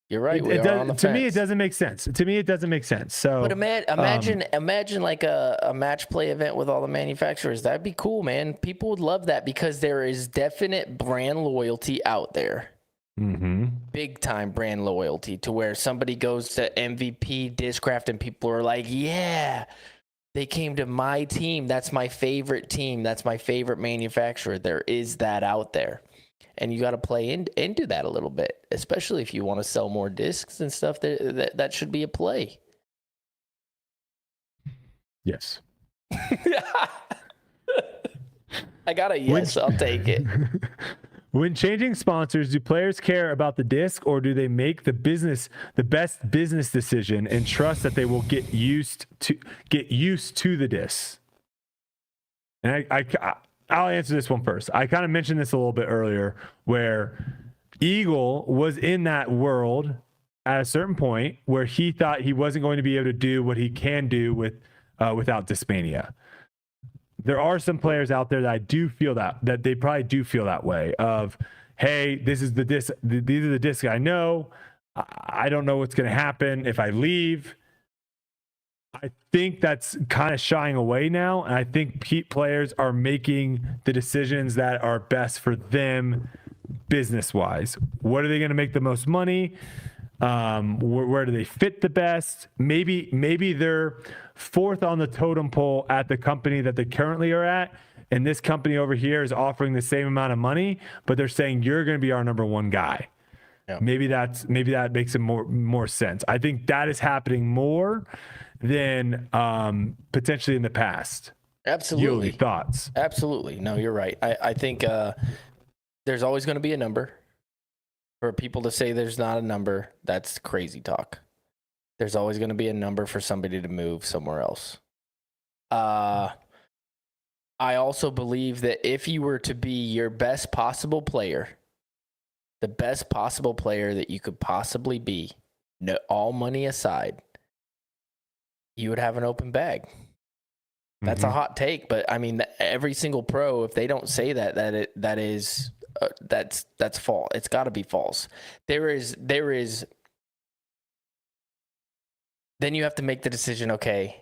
You're right. To me, it doesn't make sense. So, but imagine like a match play event with all the manufacturers. That'd be cool, man. People would love that because there is definite brand loyalty out there. Mm-hmm. Big time brand loyalty to where somebody goes to MVP Discraft and people are like, yeah, they came to my team. That's my favorite team. That's my favorite manufacturer. There is that out there. And you got to play into that a little bit, especially if you want to sell more discs and stuff. That should be a play. Yes. I got a yes. I'll take it. When changing sponsors, do players care about the disc, or do they make the best business decision and trust that they will get used to the disc? And I'll answer this one first. I kind of mentioned this a little bit earlier, where Eagle was in that world at a certain point where he thought he wasn't going to be able to do what he can do without Discmania. There are some players out there that I do feel that they probably do feel that way of, hey, this is the disc. These are the discs I know. I don't know what's going to happen if I leave. I think that's kind of shying away now. And I think players are making the decisions that are best for them business wise. What are they going to make the most money? Where do they fit the best? Maybe they're fourth on the totem pole at the company that they currently are at. And this company over here is offering the same amount of money, but they're saying you're going to be our number one guy. Yeah. Maybe that makes it more sense. I think that is happening more than potentially in the past. Absolutely. Your thoughts? Absolutely. No, you're right. I think there's always going to be a number. For people to say there's not a number, that's crazy talk. There's always going to be a number for somebody to move somewhere else. I also believe that if you were to be your best possible player, the best possible player that you could possibly be, all money aside, you would have an open bag. That's a hot take, but I mean, every single pro, if they don't say that is that's false. It's got to be false. There is. Then you have to make the decision. Okay,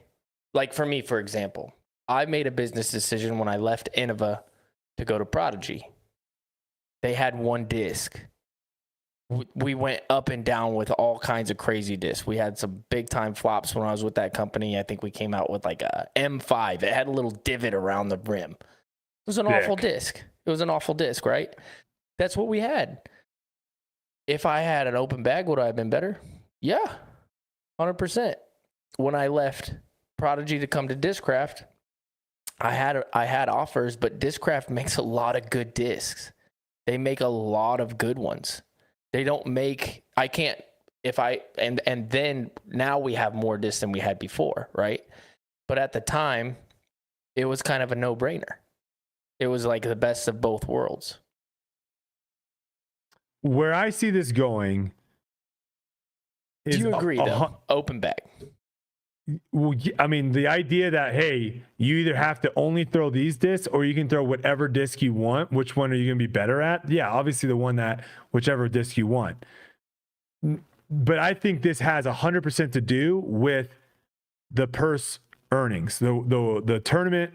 like for me, for example, I made a business decision when I left Innova to go to Prodigy. They had one disc. We went up and down with all kinds of crazy discs. We had some big time flops when I was with that company. I think we came out with like a M5. It had a little divot around the rim. It was an awful disc. It was an awful disc, right? That's what we had. If I had an open bag, would I have been better? Yeah, 100%. When I left Prodigy to come to Discraft, I had offers, but Discraft makes a lot of good discs. They make a lot of good ones. They don't make, I can't, if I, and then now we have more discs than we had before, right? But at the time, it was kind of a no-brainer. It was like the best of both worlds. Where I see this going is... Do you agree, though? Open bag. Well, I mean, the idea that, hey, you either have to only throw these discs or you can throw whatever disc you want. Which one are you going to be better at? Yeah, obviously the one that, whichever disc you want. But I think this has 100% to do with the purse earnings, the tournament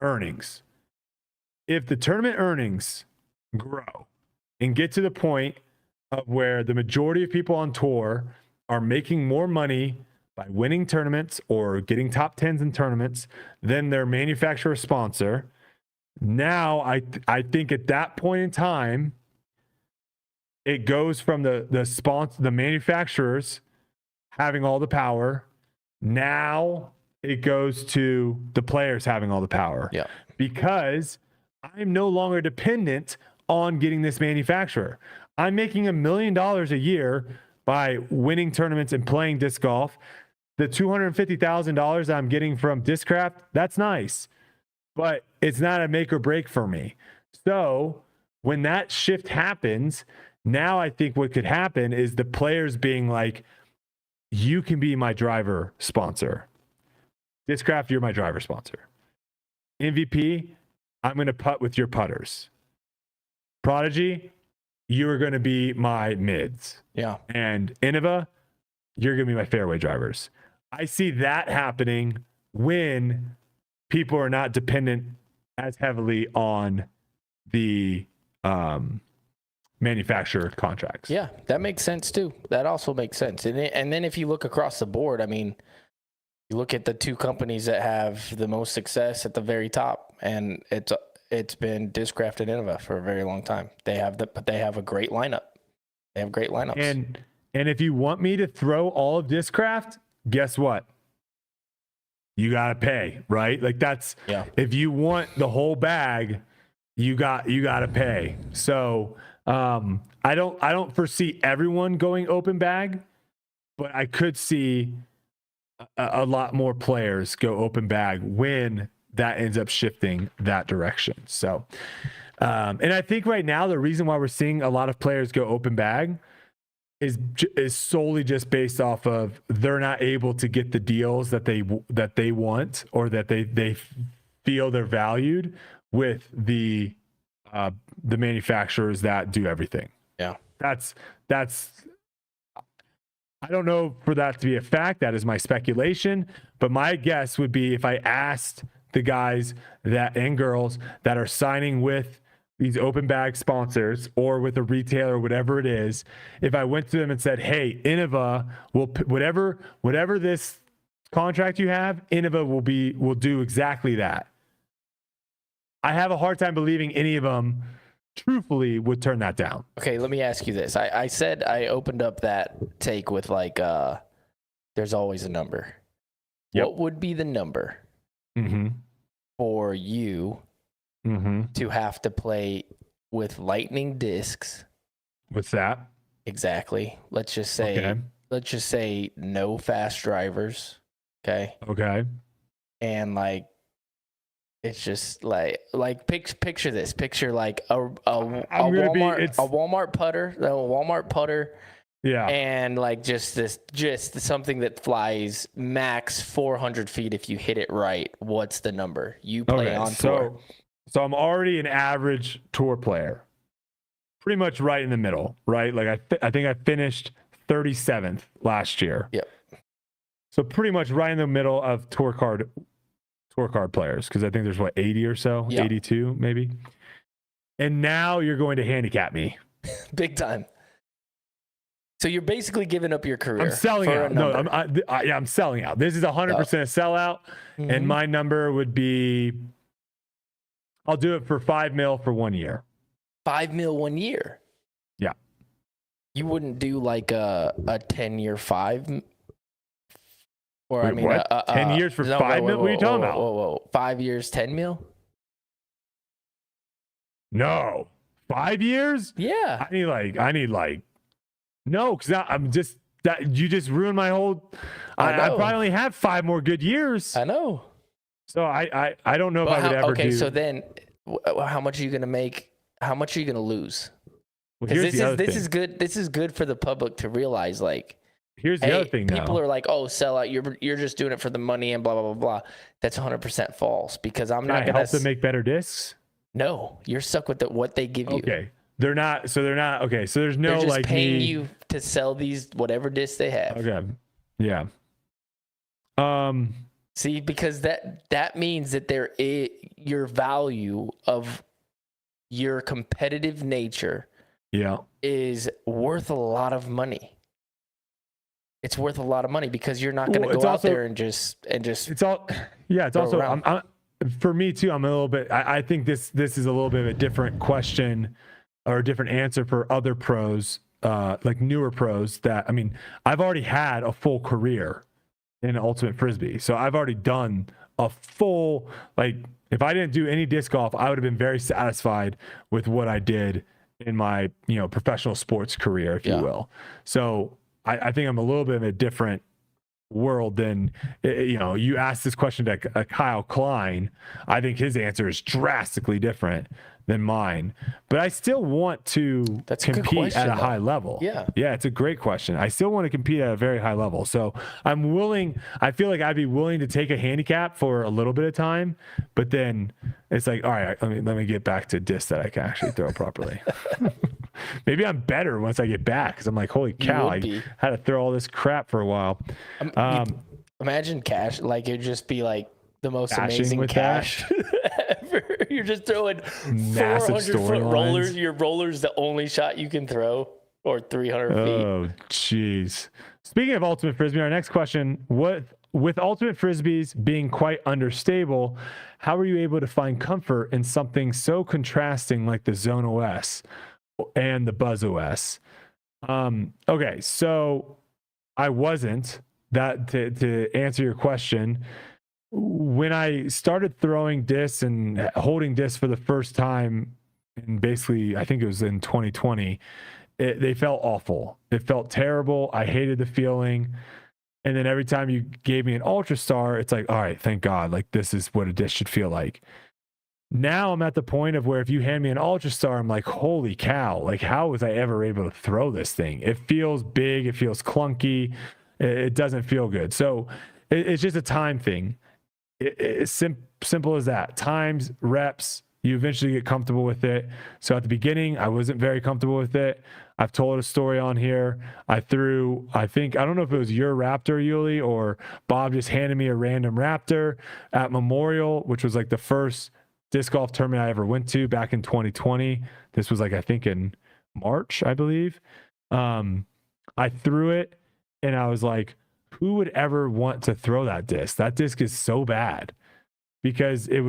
earnings. If the tournament earnings grow and get to the point of where the majority of people on tour are making more money by winning tournaments or getting top 10s in tournaments than their manufacturer sponsor, now I think at that point in time, it goes from the manufacturers having all the power. Now it goes to the players having all the power. Yeah. Because I'm no longer dependent on getting this manufacturer. I'm making $1 million a year by winning tournaments and playing disc golf. The $250,000 I'm getting from Discraft, that's nice, but it's not a make or break for me. So when that shift happens, now I think what could happen is the players being like, you can be my driver sponsor. Discraft, you're my driver sponsor. MVP, I'm going to putt with your putters. Prodigy, you are going to be my mids. Yeah. And Innova, you're going to be my fairway drivers. I see that happening when people are not dependent as heavily on the manufacturer contracts. Yeah, that makes sense too. That also makes sense. And then if you look across the board, I mean, you look at the two companies that have the most success at the very top, and it's been Discraft and Innova for a very long time. They have a great lineup. They have great lineups. And if you want me to throw all of Discraft, guess what? You got to pay, right? Like that's, yeah. If you want the whole bag, you got to pay. So I don't foresee everyone going open bag, but I could see a lot more players go open bag when that ends up shifting that direction. So, and I think right now the reason why we're seeing a lot of players go open bag is solely just based off of they're not able to get the deals that they want or that they feel they're valued with the manufacturers that do everything. Yeah, that's I don't know for that to be a fact. That is my speculation. But my guess would be if I asked the guys that and girls that are signing with these open bag sponsors or with a retailer, whatever it is, if I went to them and said, hey, Innova will whatever this contract you have, Innova will do exactly that. I have a hard time believing any of them truthfully would turn that down. Okay, let me ask you this. I said I opened up that take with like there's always a number. Yep. What would be the number for you to have to play with lightning discs? What's that? Exactly. Let's just say no fast drivers. Okay. And like it's just like picture this. Picture like a Walmart putter. Yeah. And like just something that flies max 400 feet if you hit it right. What's the number you play on tour? So I'm already an average tour player, pretty much right in the middle, right? Like I think I finished 37th last year. Yep. So pretty much right in the middle of tour card players, because I think there's 80 or so, 82 maybe. And now you're going to handicap me. Big time. So you're basically giving up your career. I'm selling out. No, I'm selling out. This is 100% a sellout. And my number would be, I'll do it for $5 million for 1 year. $5 million 1 year? Yeah. You wouldn't do like a 10-year 5? Or, wait, I mean, what? 10 years for $5 million? What are you talking about? Whoa. 5 years, 10 million? No. 5 years? Yeah. I need no, because I'm just, you just ruined my whole, I probably only have 5 more good years. I know. So I don't know if I would ever do. Okay, so then how much are you going to make? How much are you going to lose? Because this is good. This is good for the public to realize, like, here's the other thing. People are like, "Oh, sell out. You're just doing it for the money and blah blah blah blah." That's 100% false because I'm not going to help them make better discs. No, you're stuck with what they give you. Okay, they're not. So okay. So there's no they're just like paying you to sell these whatever discs they have. Okay. Yeah. See, because that means that your value of your competitive nature is worth a lot of money. It's worth a lot of money because you're not going to go out there and just it's all it's also I'm for me too, I'm a little bit I think this is a little bit of a different question or a different answer for other pros, like newer pros that, I mean, I've already had a full career in Ultimate Frisbee. So I've already done a full, like, if I didn't do any disc golf, I would have been very satisfied with what I did in my, professional sports career, if you will. So I think I'm a little bit of a different world than, you asked this question to Kyle Klein. I think his answer is drastically different than mine, but I still want to compete at a high level. Yeah, it's a great question. I still want to compete at a very high level. So I feel like I'd be willing to take a handicap for a little bit of time, but then it's like, all right, let me get back to discs that I can actually throw properly. Maybe I'm better once I get back because I'm like, holy cow, I had to throw all this crap for a while. Imagine cash, like it'd just be like the most amazing cash ever. You're just throwing 400-foot rollers. Your roller's the only shot you can throw, or 300 feet. Oh, jeez. Speaking of Ultimate Frisbee, our next question: with Ultimate Frisbees being quite understable, how are you able to find comfort in something so contrasting like the Zone OS and the Buzz OS? Okay, so I wasn't. That to answer your question, when I started throwing discs and holding discs for the first time, and basically I think it was in 2020, they felt awful. It felt terrible. I hated the feeling. And then every time you gave me an Ultra Star, it's like, all right, thank God, like this is what a disc should feel like. Now I'm at the point of where if you hand me an Ultra Star, I'm like, holy cow, like how was I ever able to throw this thing? It feels big, it feels clunky, it doesn't feel good. So it's just a time thing. It's simple as that. Times, reps, you eventually get comfortable with it. So at the beginning, I wasn't very comfortable with it. I've told a story on here. I don't know if it was your Raptor, Yuli, or Bob just handed me a random Raptor at Memorial, which was like the first disc golf tournament I ever went to back in 2020. This was like, I think in March, I believe. I threw it and I was like, who would ever want to throw that disc? That disc is so bad, because it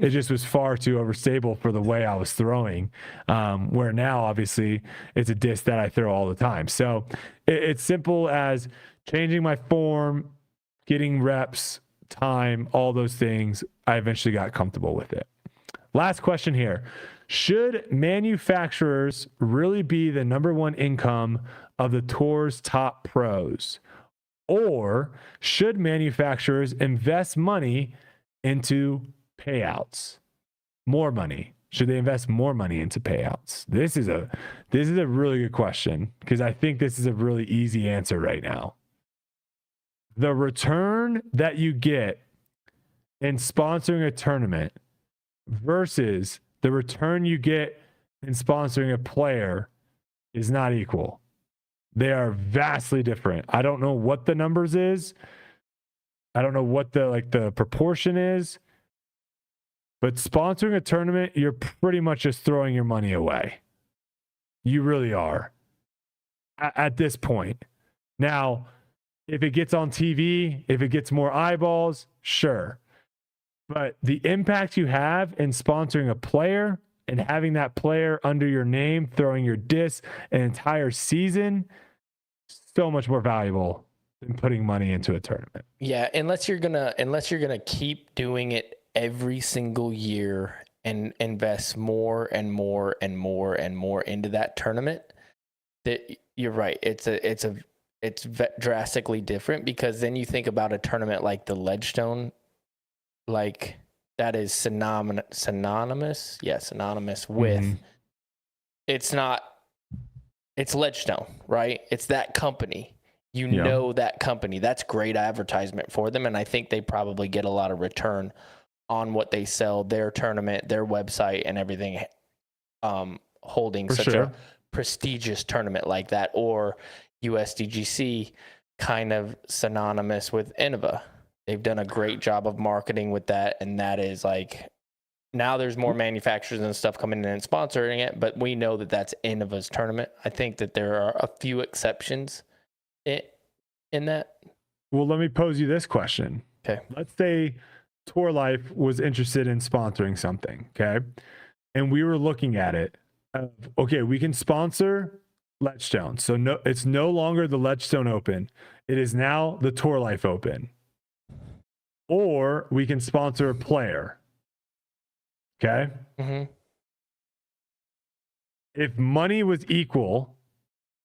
just was far too overstable for the way I was throwing. Where now, obviously, it's a disc that I throw all the time. So it's simple as changing my form, getting reps, time, all those things. I eventually got comfortable with it. Last question here. Should manufacturers really be the number one income of the tour's top pros? Or should manufacturers invest money into payouts? More money. Should they invest more money into payouts? This is a really good question, because I think this is a really easy answer right now. The return that you get in sponsoring a tournament versus the return you get in sponsoring a player is not equal. They are vastly different. I don't know what the numbers is. I don't know what the proportion is. But sponsoring a tournament, you're pretty much just throwing your money away. You really are at this point. Now, if it gets on TV, if it gets more eyeballs, sure. But the impact you have in sponsoring a player and having that player under your name, throwing your disc an entire season, so much more valuable than putting money into a tournament. Yeah, unless you're gonna keep doing it every single year and invest more and more and more and more into that tournament, that you're right. It's drastically different, because then you think about a tournament like the Ledgestone, like that is synonymous with, it's Ledgestone, right? It's that company. You know that company. That's great advertisement for them, and I think they probably get a lot of return on what they sell, their tournament, their website, and everything, holding such a prestigious tournament like that, or USDGC, kind of synonymous with Innova. They've done a great job of marketing with that, and that is like, now there's more manufacturers and stuff coming in and sponsoring it, but we know that that's Innova's tournament. I think that there are a few exceptions in that. Well, let me pose you this question. Okay. Let's say Tour Life was interested in sponsoring something, okay? And we were looking at it. Okay, we can sponsor Ledgestone. So no, it's no longer the Ledgestone Open. It is now the Tour Life Open. Or we can sponsor a player. Okay? Mm-hmm. If money was equal,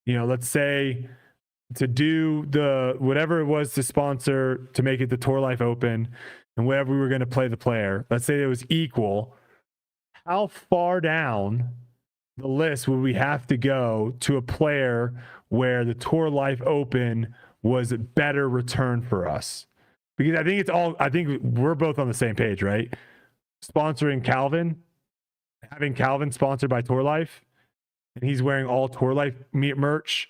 let's say to do whatever it was to sponsor, to make it the Tour Life Open, and whatever we were going to play the player, let's say it was equal, how far down the list would we have to go to a player where the Tour Life Open was a better return for us? Because I think we're both on the same page, right? Sponsoring Calvin, having Calvin sponsored by Tour Life, and he's wearing all Tour Life merch,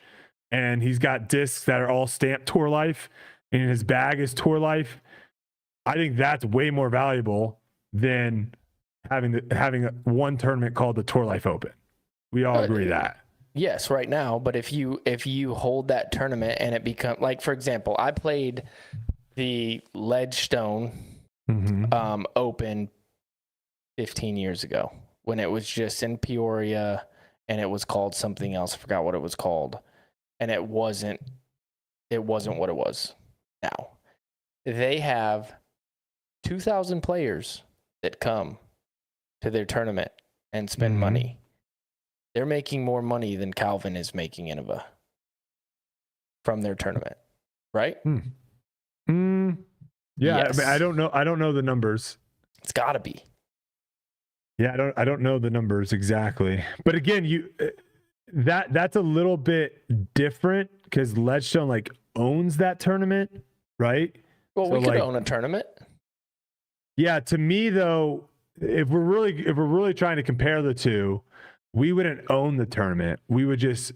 and he's got discs that are all stamped Tour Life, and his bag is Tour Life. I think that's way more valuable than having one tournament called the Tour Life Open. We all agree that. Yes, right now. But if you hold that tournament and it becomes, like, for example, I played the Ledgestone Open 15 years ago when it was just in Peoria, and it was called something else. I forgot what it was called, and it wasn't what it was now. They have 2,000 players that come to their tournament and spend money. They're making more money than Calvin is making Innova from their tournament, right? Yeah, Yes. I don't know the numbers. It's got to be. Yeah, I don't know the numbers exactly. But again, that's a little bit different because Ledgestone owns that tournament, right? Well, we could own a tournament. Yeah, to me though, if we're really trying to compare the two, we wouldn't own the tournament. We would just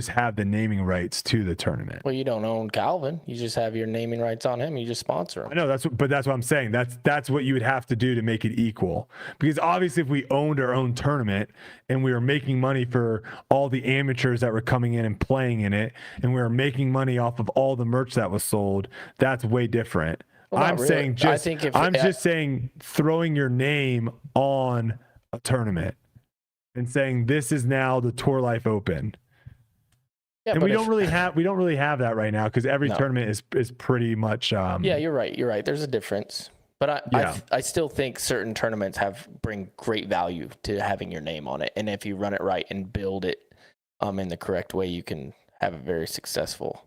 have the naming rights to the tournament. Well, you don't own Calvin. You just have your naming rights on him. You just sponsor him. I know but that's what I'm saying. That's what you would have to do to make it equal. Because obviously, if we owned our own tournament and we were making money for all the amateurs that were coming in and playing in it, and we were making money off of all the merch that was sold, that's way different. Well, I'm really. saying just saying throwing your name on a tournament and saying this is now the Tour Life Open. Yeah, and we don't really have that right now because every tournament is pretty much yeah, you're right. There's a difference. But I still think certain tournaments bring great value to having your name on it. And if you run it right and build it in the correct way, you can have a very successful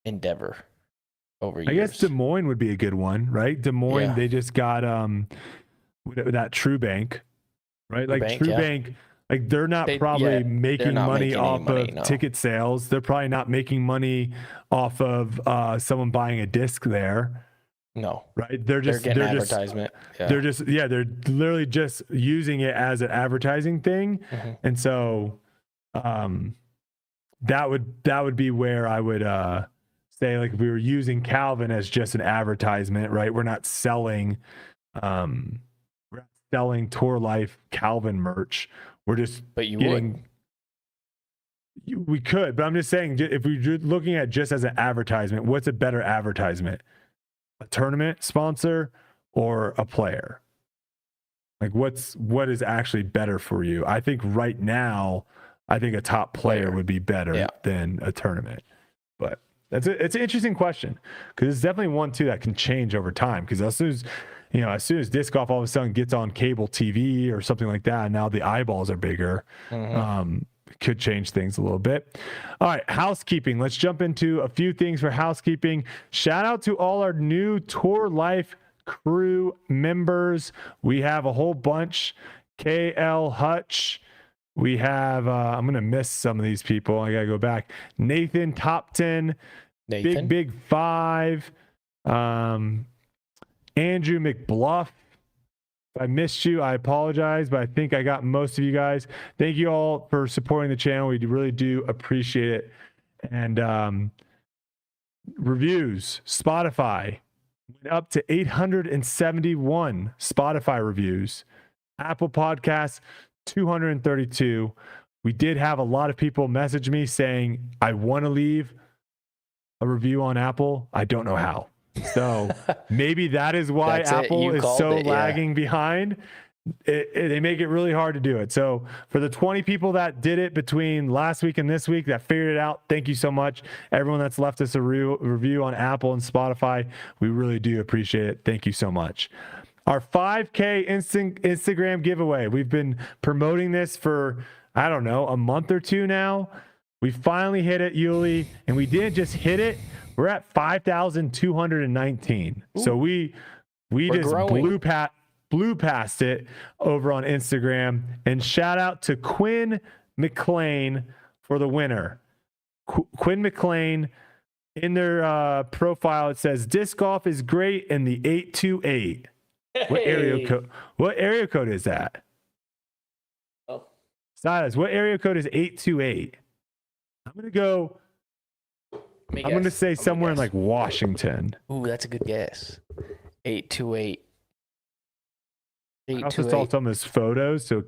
endeavor over years. I guess Des Moines would be a good one, right? Des Moines, they just got that True Bank. Right, like True Bank, like they're not probably making money off of ticket sales. They're probably not making money off of someone buying a disc there. No, right? They're getting advertisement. They're literally just using it as an advertising thing, and so that would be where I would say, like, if we were using Calvin as just an advertisement, right? We're not selling Tour Life Calvin merch. We're just we could, but I'm just saying, if we're looking at just as an advertisement, what's a better advertisement? A tournament sponsor or a player? Like what is actually better for you? I think right now, a top player would be better than a tournament. But it's an interesting question because it's definitely one too that can change over time. Because as soon as disc golf all of a sudden gets on cable TV or something like that, and now the eyeballs are bigger, could change things a little bit. All right, housekeeping. Let's jump into a few things for housekeeping. Shout out to all our new Tour Life crew members. We have a whole bunch. KL Hutch. We have, I'm going to miss some of these people. I got to go back. Nathan Topton. Big Five. Andrew McBluff. If I missed you, I apologize, but I think I got most of you guys. Thank you all for supporting the channel. We really do appreciate it. And reviews, Spotify went up to 871 Spotify reviews. Apple Podcasts, 232. We did have a lot of people message me saying, I want to leave a review on Apple. I don't know how. So maybe that is why Apple is so lagging behind. They make it really hard to do it. So for the 20 people that did it between last week and this week that figured it out, thank you so much. Everyone that's left us a review on Apple and Spotify, we really do appreciate it. Thank you so much. Our 5K Instagram giveaway. We've been promoting this for, I don't know, a month or two now. We finally hit it, Yuli, and we didn't just hit it. We're at 5,219. So we just blew past it over on Instagram. And shout out to Quinn McLean for the winner. Quinn McLean, in their profile, it says disc golf is great in the 828. Hey. What area code is that? Oh, Silas, what area code is 828? I'm gonna say somewhere in like Washington. Ooh, that's a good guess. 828. I also saw some of his photos, so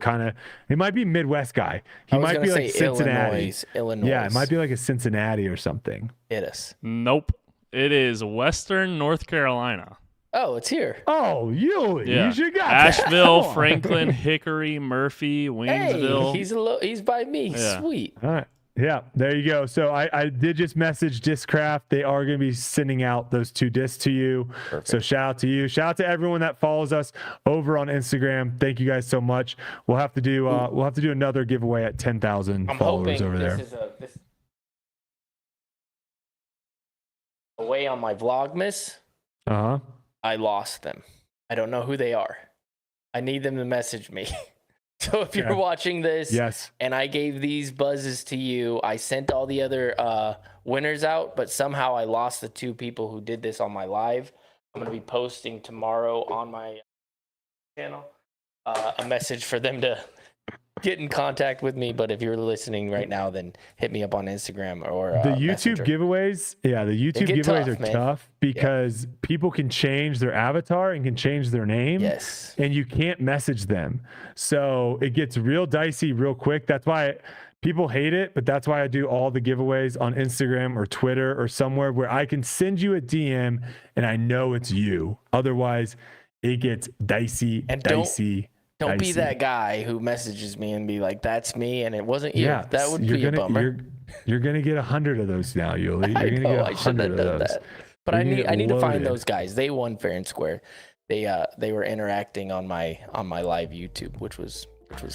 it might be Midwest guy. He might be like Cincinnati. Illinois. Yeah, it might be like a Cincinnati or something. It is. Nope. It is Western North Carolina. Oh, it's here. Oh, you should got Asheville, Franklin, Hickory, Murphy, Waynesville. Hey, he's by me. Yeah. Sweet. All right. Yeah, there you go. So I did just message Discraft. They are going to be sending out those 2 discs to you. Perfect. So shout out to you. Shout out to everyone that follows us over on Instagram. Thank you guys so much. We'll have to do another giveaway at 10,000 followers over there. This away on my Vlogmas. I lost them. I don't know who they are. I need them to message me. So if you're watching this, and I gave these buzzes to you, I sent all the other winners out, but somehow I lost the 2 people who did this on my live. I'm going to be posting tomorrow on my channel a message for them to get in contact with me. But if you're listening right now, then hit me up on Instagram or the YouTube Messenger. giveaways. Yeah, the YouTube get giveaways tough, are man. tough because people can change their avatar and can change their name. Yes. And you can't message them. So it gets real dicey real quick. That's why people hate it, but that's why I do all the giveaways on Instagram or Twitter or somewhere where I can send you a DM and I know it's you. Otherwise, it gets dicey, And dicey. Don't be dicey. that guy who messages me and be like, "That's me," and it wasn't you. Yeah, That would be a bummer. You're gonna get 100 of those now, Yuli. You're I gonna know, get I shouldn't 100 have of done those. that. But You're I gonna need get to find loaded. those guys. They won fair and square. They were interacting on my live YouTube, which was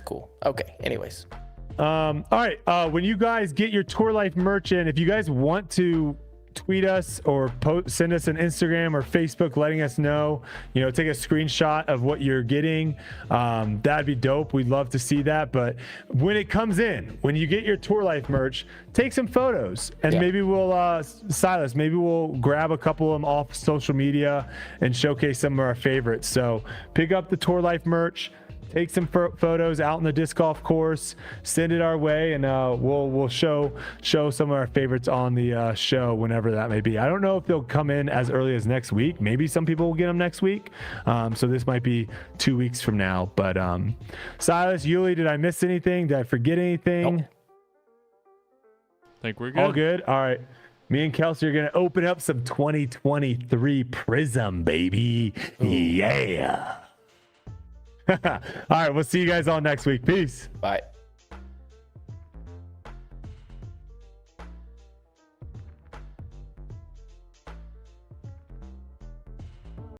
cool. Okay. Anyways. All right. When you guys get your Tour Life merch in, if you guys want to tweet us or send us an Instagram or Facebook letting us know, take a screenshot of what you're getting, that'd be dope. We'd love to see that. But when it comes in, when you get your Tour Life merch, take some photos and maybe we'll Silas, maybe we'll grab a couple of them off social media and showcase some of our favorites. So pick up the Tour Life merch, take some photos out in the disc golf course, send it our way, and we'll show some of our favorites on the show whenever that may be. I don't know if they'll come in as early as next week. Maybe some people will get them next week. So this might be 2 weeks from now. But Silas, Yuli, did I miss anything? Did I forget anything? Nope. Think we're good. All good? All right. Me and Kelsey are going to open up some 2023 Prism, baby. Ooh. Yeah. All right. We'll see you guys all next week. Peace. Bye.